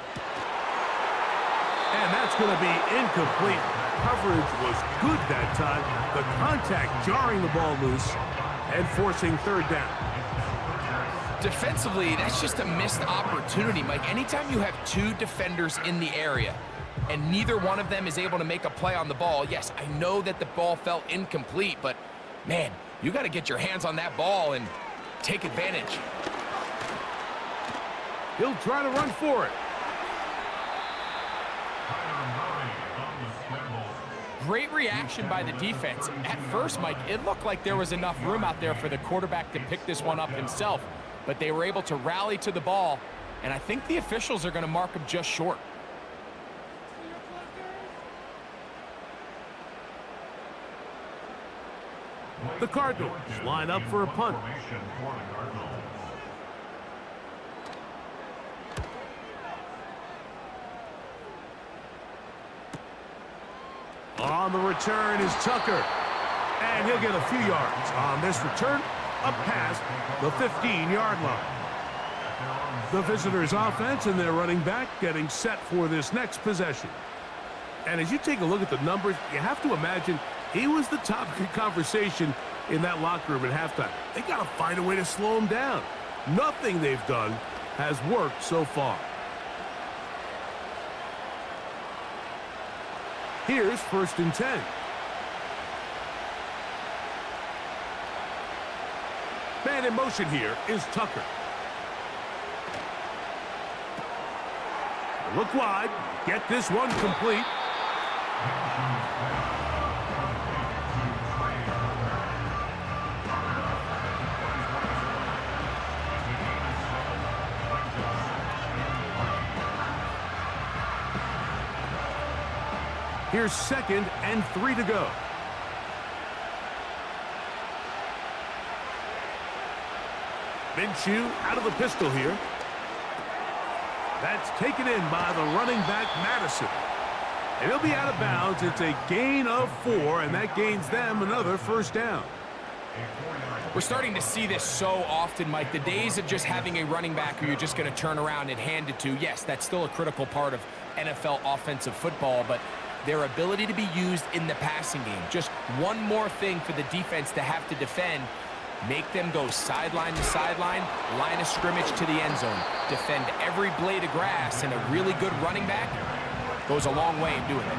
And that's going to be incomplete. Coverage was good that time. The contact jarring the ball loose and forcing third down. Defensively, that's just a missed opportunity, Mike. Anytime you have two defenders in the area and neither one of them is able to make a play on the ball, yes, I know that the ball felt incomplete, but, man, you got to get your hands on that ball and take advantage. He'll try to run for it. Great reaction by the defense. At first, Mike, it looked like there was enough room out there for the quarterback to pick this one up himself, but they were able to rally to the ball, and I think the officials are going to mark him just short. The Cardinals line up for a punt. On the return is Tucker. And he'll get a few yards on this return, up past the 15-yard line. The visitors' offense and their running back getting set for this next possession. And as you take a look at the numbers, you have to imagine he was the topic of conversation in that locker room at halftime. They got to find a way to slow him down. Nothing they've done has worked so far. Here's 1st and 10. Man in motion here is Tucker. Look wide. Get this one complete. Here's 2nd and 3 to go. Minshew out of the pistol here. That's taken in by the running back, Madison. And he'll be out of bounds. It's a gain of 4, and that gains them another 1st down. We're starting to see this so often, Mike. The days of just having a running back who you're just going to turn around and hand it to, yes, that's still a critical part of NFL offensive football, but their ability to be used in the passing game. Just one more thing for the defense to have to defend. Make them go sideline to sideline, line of scrimmage to the end zone. Defend every blade of grass, and a really good running back goes a long way in doing it.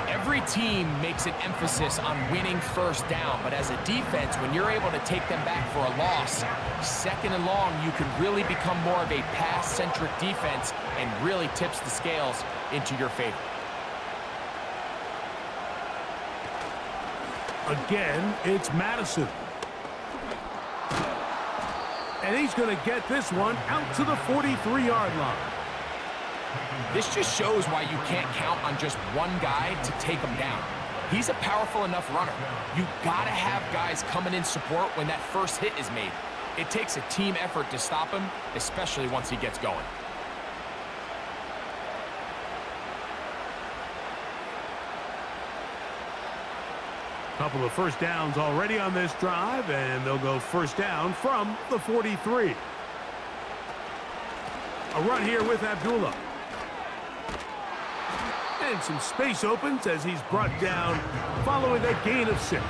Every team makes an emphasis on winning 1st down, but as a defense, when you're able to take them back for a loss, 2nd and long, you can really become more of a pass-centric defense and really tips the scales into your favor. Again, it's Madison. And he's going to get this one out to the 43-yard line. This just shows why you can't count on just one guy to take him down. He's a powerful enough runner. You got to have guys coming in support when that first hit is made. It takes a team effort to stop him, especially once he gets going. Couple of 1st downs already on this drive, and they'll go 1st down from the 43. A run here with Abdullah. And some space opens as he's brought down following a gain of 6.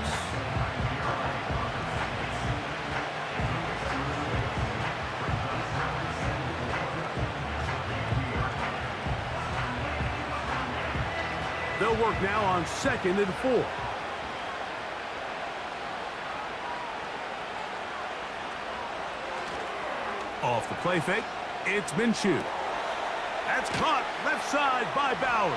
They'll work now on 2nd and 4. Off the play fake, it's Minshew. That's caught left side by Bowers.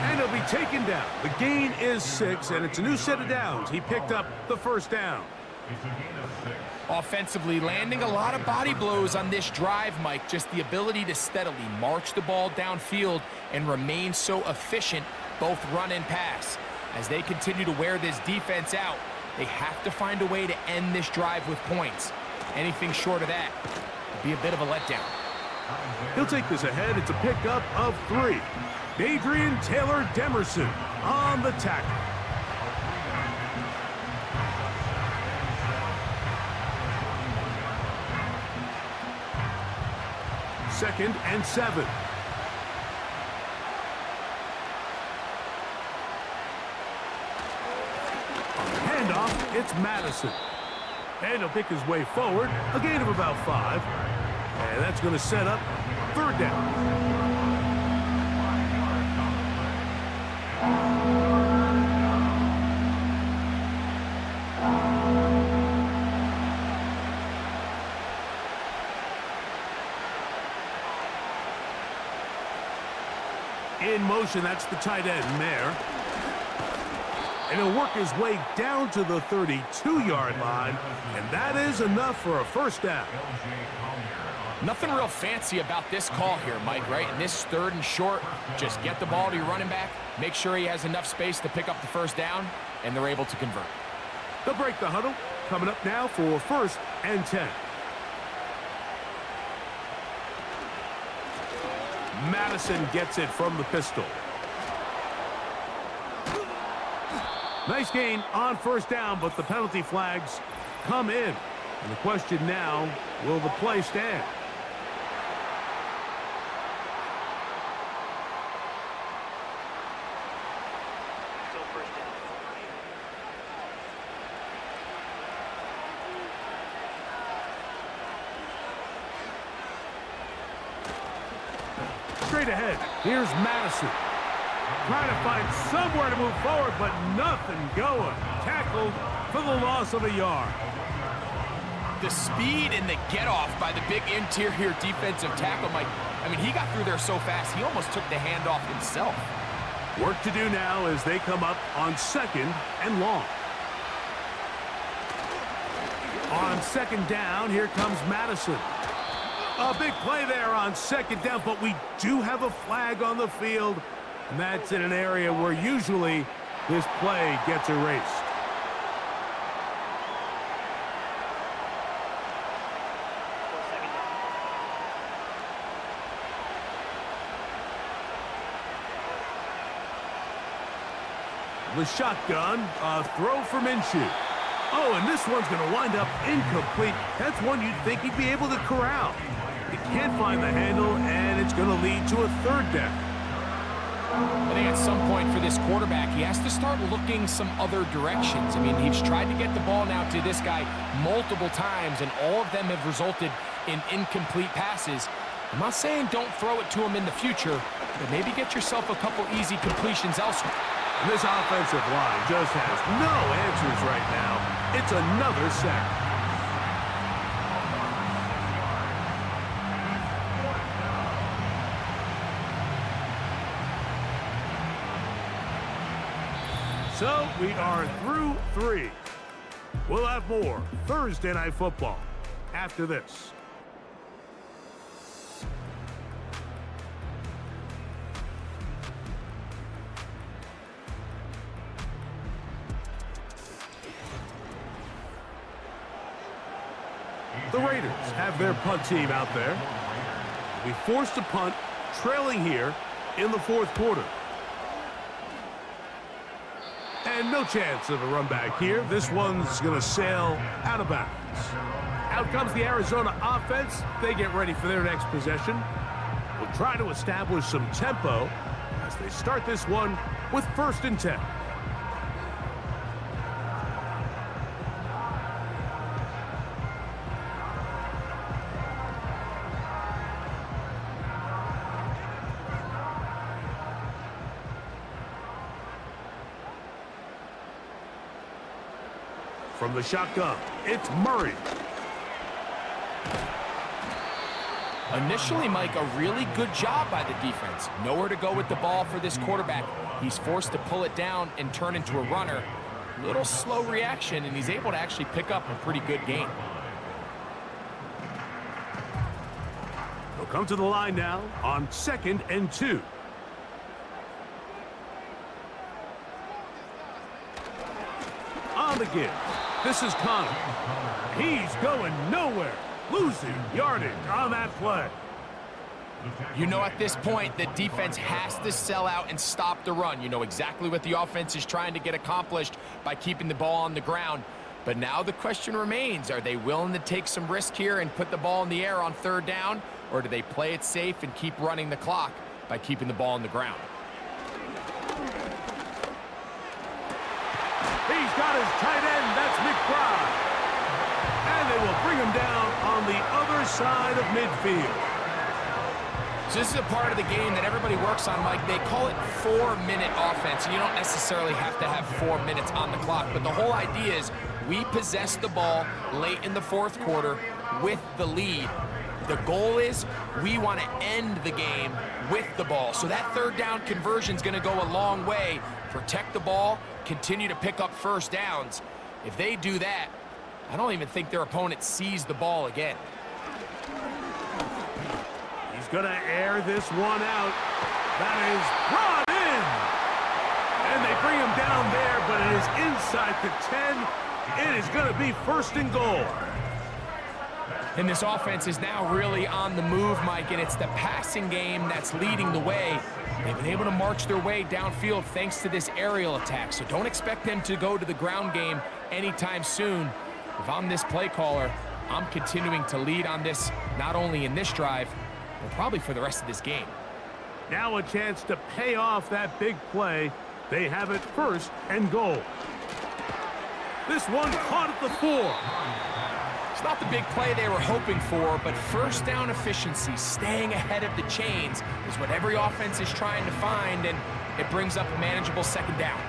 And he'll be taken down. The gain is 6, and it's a new set of downs. He picked up the 1st down. It's a gain of 6. Offensively, landing a lot of body blows on this drive, Mike. Just the ability to steadily march the ball downfield and remain so efficient, both run and pass. As they continue to wear this defense out, they have to find a way to end this drive with points. Anything short of that would be a bit of a letdown. He'll take this ahead. It's a pickup of 3. Adrian Taylor Demerson on the tackle. Second and 7. Handoff, it's Madison. And he'll pick his way forward, a gain of about 5. And that's going to set up 3rd down. In motion, that's the tight end, Mayer. And he'll work his way down to the 32-yard line, and that is enough for a 1st down. Nothing real fancy about this call here, Mike, right? In this 3rd and short, just get the ball to your running back, make sure he has enough space to pick up the 1st down, and they're able to convert. They'll break the huddle. Coming up now for 1st and 10. Madison gets it from the pistol. Nice gain on 1st down, but the penalty flags come in. And the question now, will the play stand? Straight ahead, here's Madison. Trying to find somewhere to move forward, but nothing going. Tackled for the loss of a yard. The speed and the get-off by the big interior defensive tackle, Mike. I mean, he got through there so fast, he almost took the handoff himself. Work to do now as they come up on 2nd and long. On 2nd down, here comes Madison. A big play there on 2nd down, but we do have a flag on the field. And that's in an area where usually this play gets erased. The shotgun, a throw for Minshew. Oh, and this one's going to wind up incomplete. That's one you'd think he'd be able to corral. He can't find the handle, and it's going to lead to a 3rd down. I think at some point for this quarterback, he has to start looking some other directions. I mean, he's tried to get the ball now to this guy multiple times, and all of them have resulted in incomplete passes. I'm not saying don't throw it to him in the future, but maybe get yourself a couple easy completions elsewhere. This offensive line just has no answers right now. It's another sack. So we are through 3. We'll have more Thursday Night Football after this. The Raiders have their punt team out there. We forced a punt, trailing here in the 4th quarter. And no chance of a run back here. This one's going to sail out of bounds. Out comes the Arizona offense. They get ready for their next possession. We'll try to establish some tempo as they start this one with 1st and 10. From the shotgun, it's Murray. Initially, Mike, a really good job by the defense. Nowhere to go with the ball for this quarterback. He's forced to pull it down and turn into a runner. Little slow reaction, and he's able to actually pick up a pretty good gain. They'll come to the line now on 2nd and 2. On the give. This is Connor. He's going nowhere. Losing yardage on that play. You know, at this point, the defense has to sell out and stop the run. You know exactly what the offense is trying to get accomplished by keeping the ball on the ground. But now the question remains, are they willing to take some risk here and put the ball in the air on 3rd down? Or do they play it safe and keep running the clock by keeping the ball on the ground? He's got his tight end. That's McBride. And they will bring him down on the other side of midfield. So this is a part of the game that everybody works on, Mike. They call it 4-minute offense. And you don't necessarily have to have 4 minutes on the clock. But the whole idea is we possess the ball late in the 4th quarter with the lead. The goal is we want to end the game with the ball. So that 3rd down conversion is going to go a long way. Protect the ball, continue to pick up 1st downs. If they do that, I don't even think their opponent sees the ball again. He's going to air this one out. That is brought in. And they bring him down there, but it is inside the 10. It is going to be 1st and goal. And this offense is now really on the move, Mike, and it's the passing game that's leading the way. They've been able to march their way downfield thanks to this aerial attack, so don't expect them to go to the ground game anytime soon. If I'm this play caller, I'm continuing to lead on this, not only in this drive, but probably for the rest of this game. Now a chance to pay off that big play. They have it 1st and goal. This one caught at the 4. It's not the big play they were hoping for, but 1st down efficiency, staying ahead of the chains, is what every offense is trying to find, and it brings up a manageable 2nd down.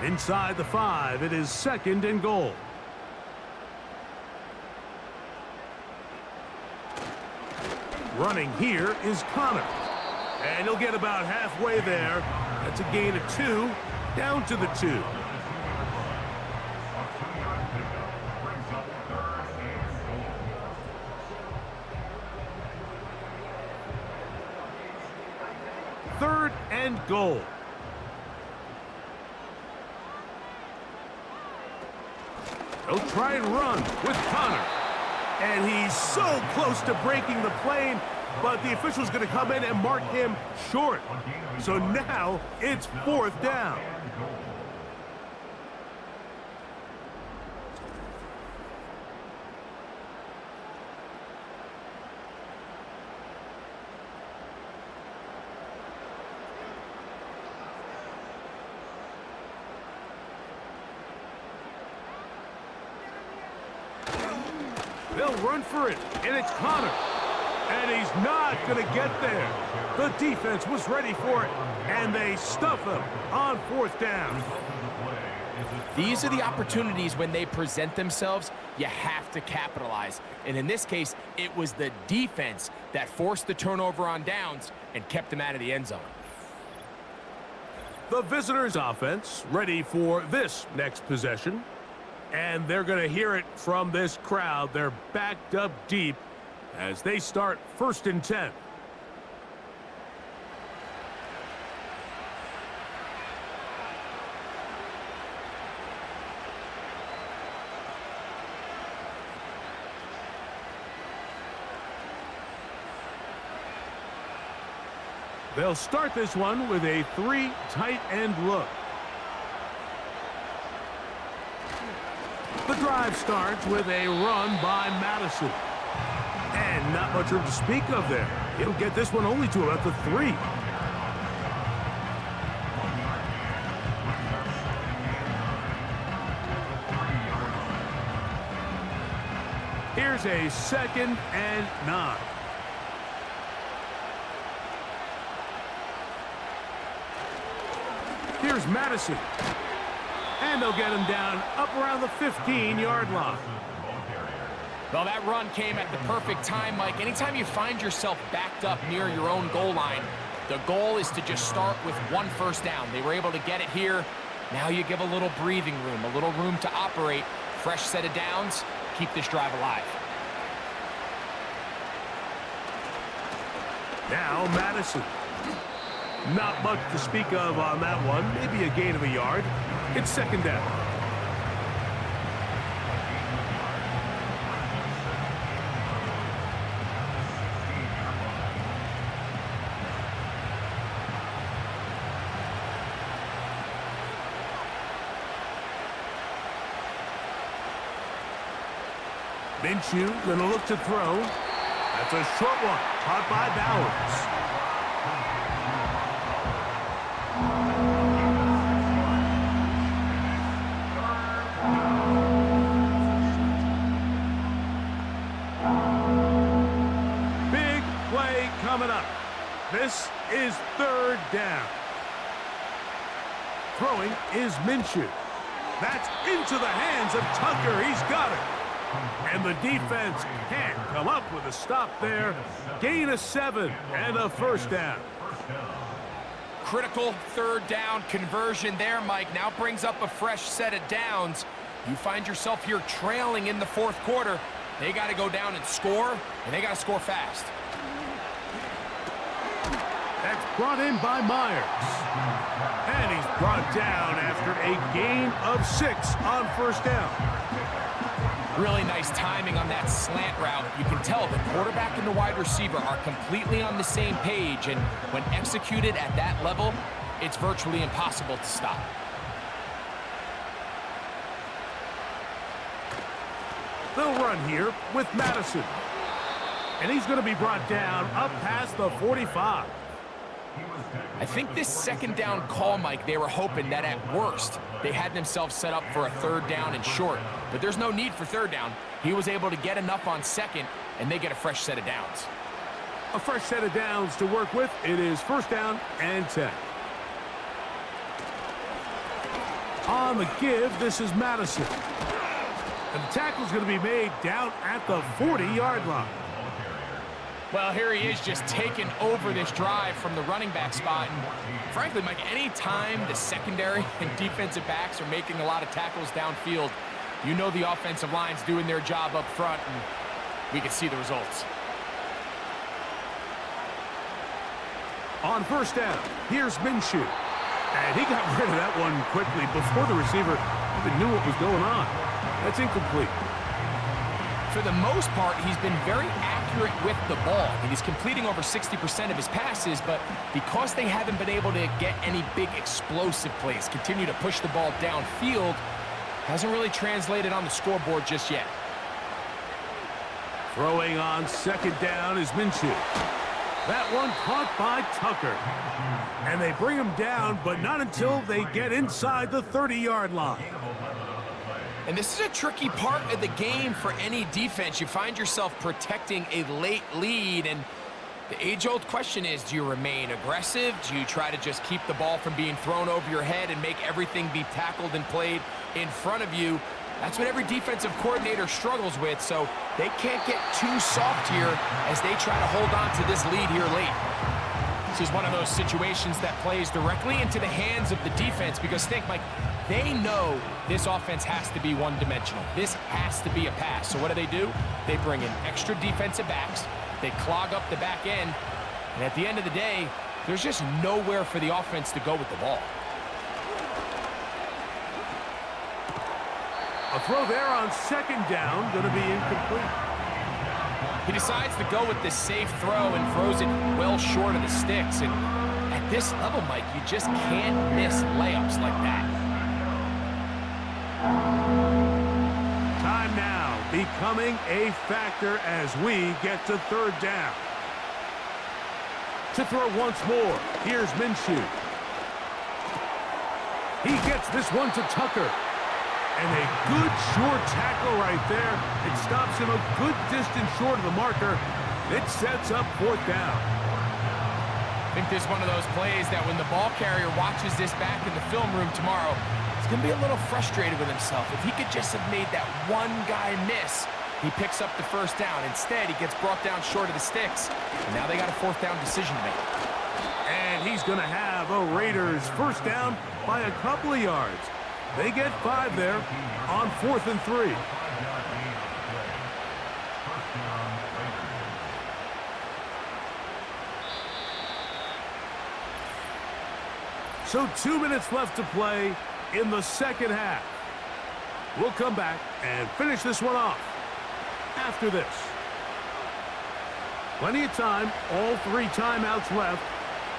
Inside the 5, it is 2nd and goal. Running here is Connor. And he'll get about halfway there. That's a gain of 2, down to the 2. Third and goal. They'll try and run with Connor. And he's so close to breaking the plane, but the official's going to come in and mark him short. So now it's 4th down. They'll run for it, and it's Connor. And he's not going to get there. The defense was ready for it, and they stuff him on 4th down. These are the opportunities when they present themselves, you have to capitalize. And in this case, it was the defense that forced the turnover on downs and kept them out of the end zone. The visitors' offense ready for this next possession. And they're going to hear it from this crowd. They're backed up deep as they start 1st and 10. They'll start this one with a 3 tight end look. The drive starts with a run by Madison. And not much room to speak of there. He'll get this one only to about the 3. Here's a 2nd and 9. Here's Madison. And they'll get him down up around the 15-yard line. Well, that run came at the perfect time, Mike. Anytime you find yourself backed up near your own goal line, The goal is to just start with 1 first down. They were able to get it here. Now you give a little breathing room, a little room to operate. Fresh set of downs. Keep this drive alive. Now Madison. Not much to speak of on that one. Maybe a gain of a yard. It's 2nd down. Minshew gonna look to throw. That's a short one, caught by Bowers. Big play coming up. This is 3rd down. Throwing is Minshew. That's into the hands of Tucker. He's got it. And the defense can't come up with a stop there. Gain of 7 and a 1st down. Critical 3rd down conversion there, Mike. Now brings up a fresh set of downs. You find yourself here trailing in the 4th quarter. They got to go down and score, and they got to score fast. That's brought in by Myers. And he's brought down after a gain of 6 on 1st down. Really nice timing on that slant route. You can tell the quarterback and the wide receiver are completely on the same page, and when executed at that level, it's virtually impossible to stop. They'll run here with Madison. And he's going to be brought down up past the 45. I think this 2nd down call, Mike, they were hoping that at worst they had themselves set up for a 3rd down and short. But there's no need for 3rd down. He was able to get enough on 2nd, and they get a fresh set of downs. A fresh set of downs to work with. It is 1st down and 10. On the give, this is Madison. And the tackle's going to be made down at the 40-yard line. Well, here he is just taking over this drive from the running back spot. And frankly, Mike, any time the secondary and defensive backs are making a lot of tackles downfield, you know the offensive line's doing their job up front, and we can see the results. On 1st down, here's Minshew. And he got rid of that one quickly before the receiver even knew what was going on. That's incomplete. For the most part, he's been very accurate with the ball. And he's completing over 60% of his passes, but because they haven't been able to get any big explosive plays, continue to push the ball downfield, hasn't really translated on the scoreboard just yet. Throwing on 2nd down is Minshew. That one caught by Tucker. And they bring him down, but not until they get inside the 30-yard line. And this is a tricky part of the game for any defense. You find yourself protecting a late lead, and the age-old question is, do you remain aggressive? Do you try to just keep the ball from being thrown over your head and make everything be tackled and played in front of you? That's what every defensive coordinator struggles with, so they can't get too soft here as they try to hold on to this lead here late. This is one of those situations that plays directly into the hands of the defense, because think, Mike, they know this offense has to be one-dimensional. This has to be a pass. So what do? They bring in extra defensive backs. They clog up the back end. And at the end of the day, there's just nowhere for the offense to go with the ball. A throw there on 2nd down, going to be incomplete. He decides to go with this safe throw and throws it well short of the sticks. And at this level, Mike, you just can't miss layups like that. Time now becoming a factor as we get to 3rd down. To throw once more, here's Minshew. He gets this one to Tucker. And a good short tackle right there. It stops him a good distance short of the marker. It sets up 4th down. I think this is one of those plays that when the ball carrier watches this back in the film room tomorrow, he's going to be a little frustrated with himself. If he could just have made that one guy miss, he picks up the 1st down. Instead, he gets brought down short of the sticks. And now they got a 4th down decision to make. And he's going to have a Raiders first down by a couple of yards. They get 5 there on 4th and 3. So 2 minutes left to play in the second half. We'll come back and finish this one off after this. Plenty of time, all 3 timeouts left.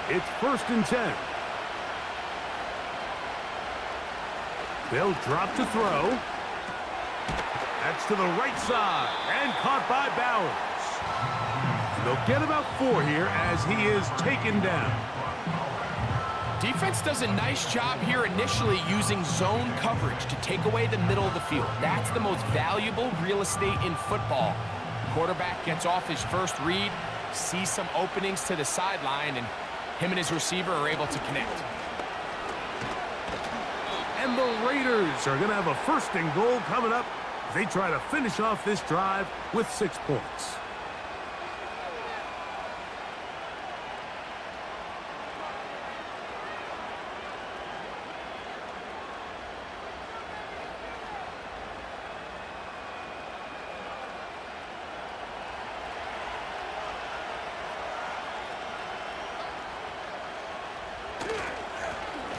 It's 1st and 10. They'll drop to throw. That's to the right side and caught by Bowers. They'll get about 4 here as he is taken down. Defense does a nice job here initially using zone coverage to take away the middle of the field. That's the most valuable real estate in football. Quarterback gets off his first read, sees some openings to the sideline, and him and his receiver are able to connect. And the Raiders are going to have a 1st and goal coming up as they try to finish off this drive with 6 points.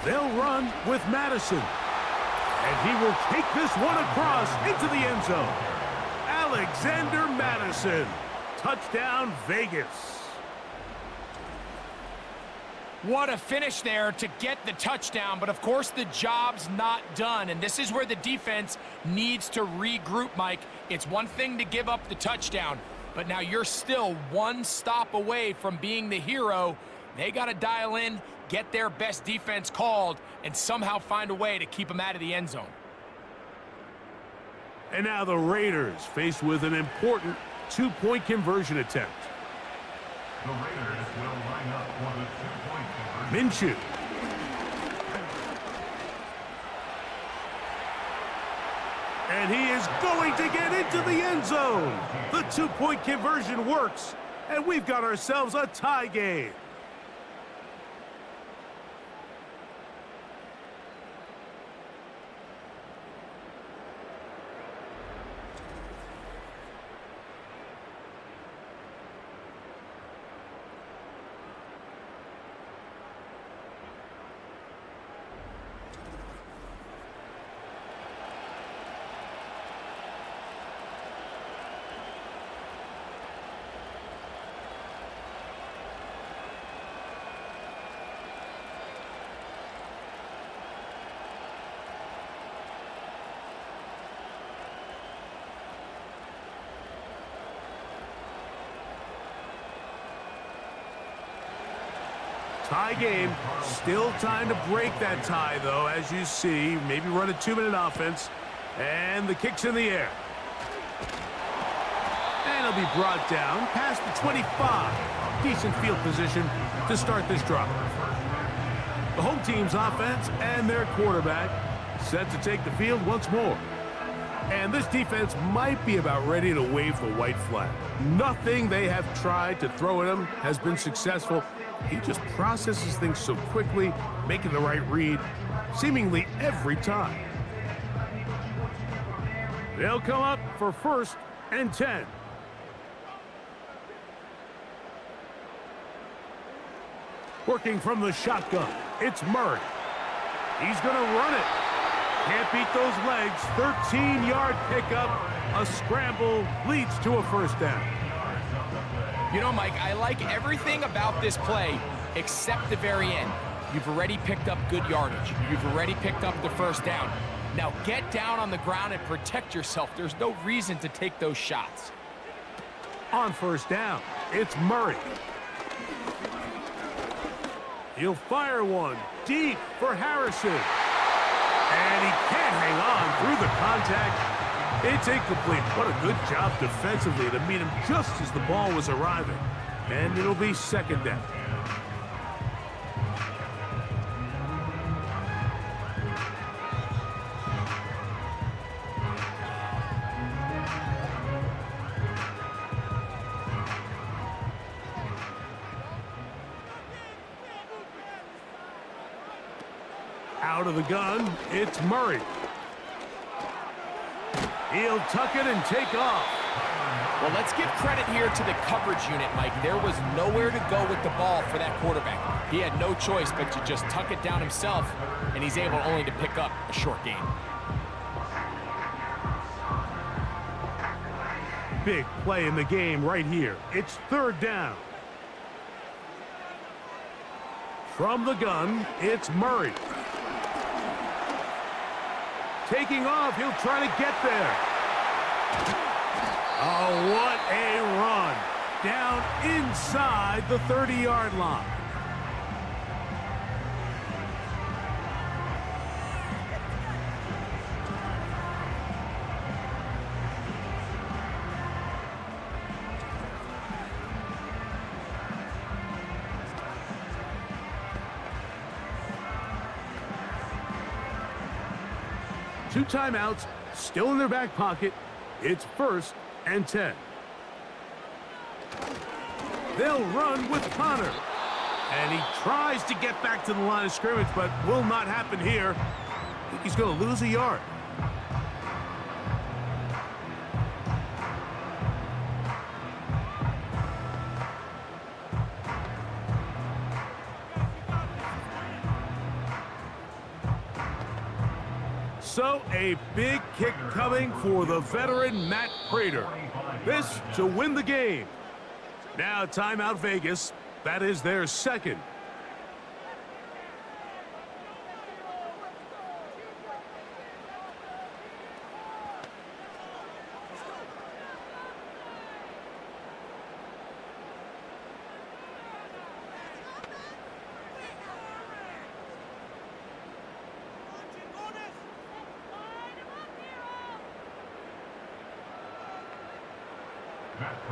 They'll run with Madison. And he will take this one across into the end zone. Alexander Madison. Touchdown, Vegas. What a finish there to get the touchdown, but of course the job's not done, and this is where the defense needs to regroup, Mike. It's one thing to give up the touchdown, but now you're still 1 stop away from being the hero. They got to dial in, get their best defense called, and somehow find a way to keep them out of the end zone. And now the Raiders faced with an important 2-point conversion attempt. The Raiders will line up for the 2-point conversion. Minshew. And he is going to get into the end zone. The 2-point conversion works, and we've got ourselves a tie game. Tie game. Still time to break that tie, though, as you see. Maybe run a 2-minute offense. And the kick's in the air. And it'll be brought down past the 25. Decent field position to start this drive. The home team's offense and their quarterback set to take the field once more. And this defense might be about ready to wave the white flag. Nothing they have tried to throw at him has been successful. He just processes things so quickly, making the right read, seemingly every time. They'll come up for 1st and 10. Working from the shotgun, it's Murray. He's going to run it. Can't beat those legs. 13-yard pickup. A scramble leads to a 1st down. You know, Mike, I like everything about this play except the very end. You've already picked up good yardage. You've already picked up the 1st down. Now get down on the ground and protect yourself. There's no reason to take those shots. On 1st down, it's Murray. He'll fire one deep for Harrison. And he can't hang on through the contact. It's incomplete. What a good job defensively to meet him just as the ball was arriving. And it'll be 2nd down. Out of the gun, it's Murray. He'll tuck it and take off. Well, let's give credit here to the coverage unit, Mike. There was nowhere to go with the ball for that quarterback. He had no choice but to just tuck it down himself, and he's able only to pick up a short gain. Big play in the game right here. It's third down. From the gun, it's Murray. Taking off, he'll try to get there. Oh, what a run. Down inside the 30-yard line. Two timeouts, still in their back pocket. It's 1st and 10. They'll run with Connor. And he tries to get back to the line of scrimmage, but will not happen here. I think he's going to lose a yard. So a big kick coming for the veteran Matt Prater. This to win the game. Now timeout Vegas. That is their second.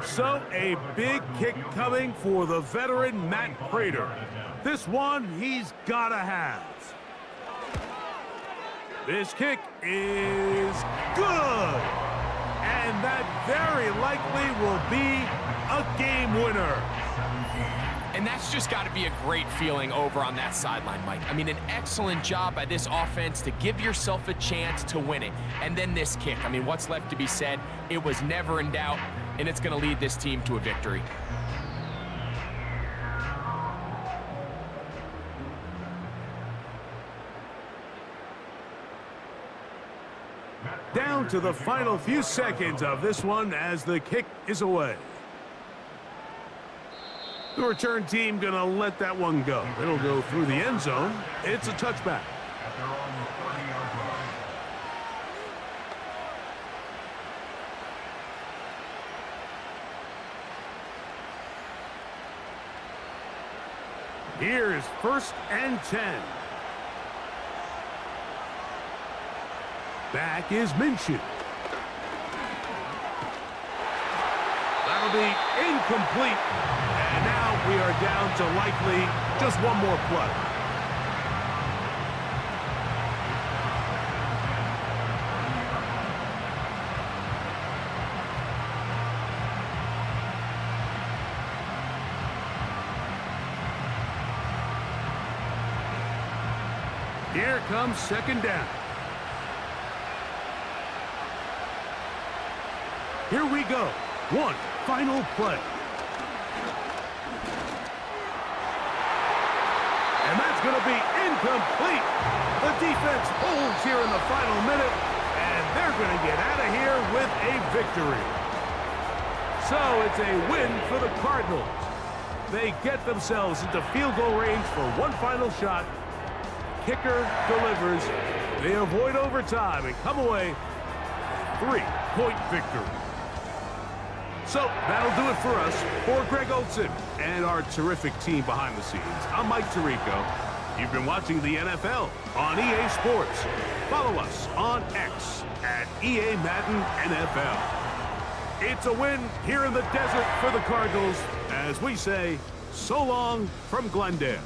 So a big kick coming for the veteran Matt Prater. This one he's got to have. This kick is good. And that very likely will be a game winner. And that's just got to be a great feeling over on that sideline, Mike. I mean, an excellent job by this offense to give yourself a chance to win it. And then this kick. I mean, what's left to be said? It was never in doubt, and it's going to lead this team to a victory. Down to the final few seconds of this one as the kick is away. The return team gonna let that one go. It'll go through the end zone. It's a touchback. Here's 1st and 10. Back is Minshew. That'll be incomplete. And now we are down to likely just one more play. Here comes 2nd down. Here we go. One final play. And that's going to be incomplete. The defense holds here in the final minute, and they're going to get out of here with a victory. So it's a win for the Cardinals. They get themselves into field goal range for one final shot. Kicker delivers. They avoid overtime and come away with a 3-point victory. So that'll do it for us. For Greg Olson and our terrific team behind the scenes, I'm Mike Tirico. You've been watching the NFL on EA Sports. Follow us on X at EA Madden NFL. It's a win here in the desert for the Cardinals as we say so long from Glendale.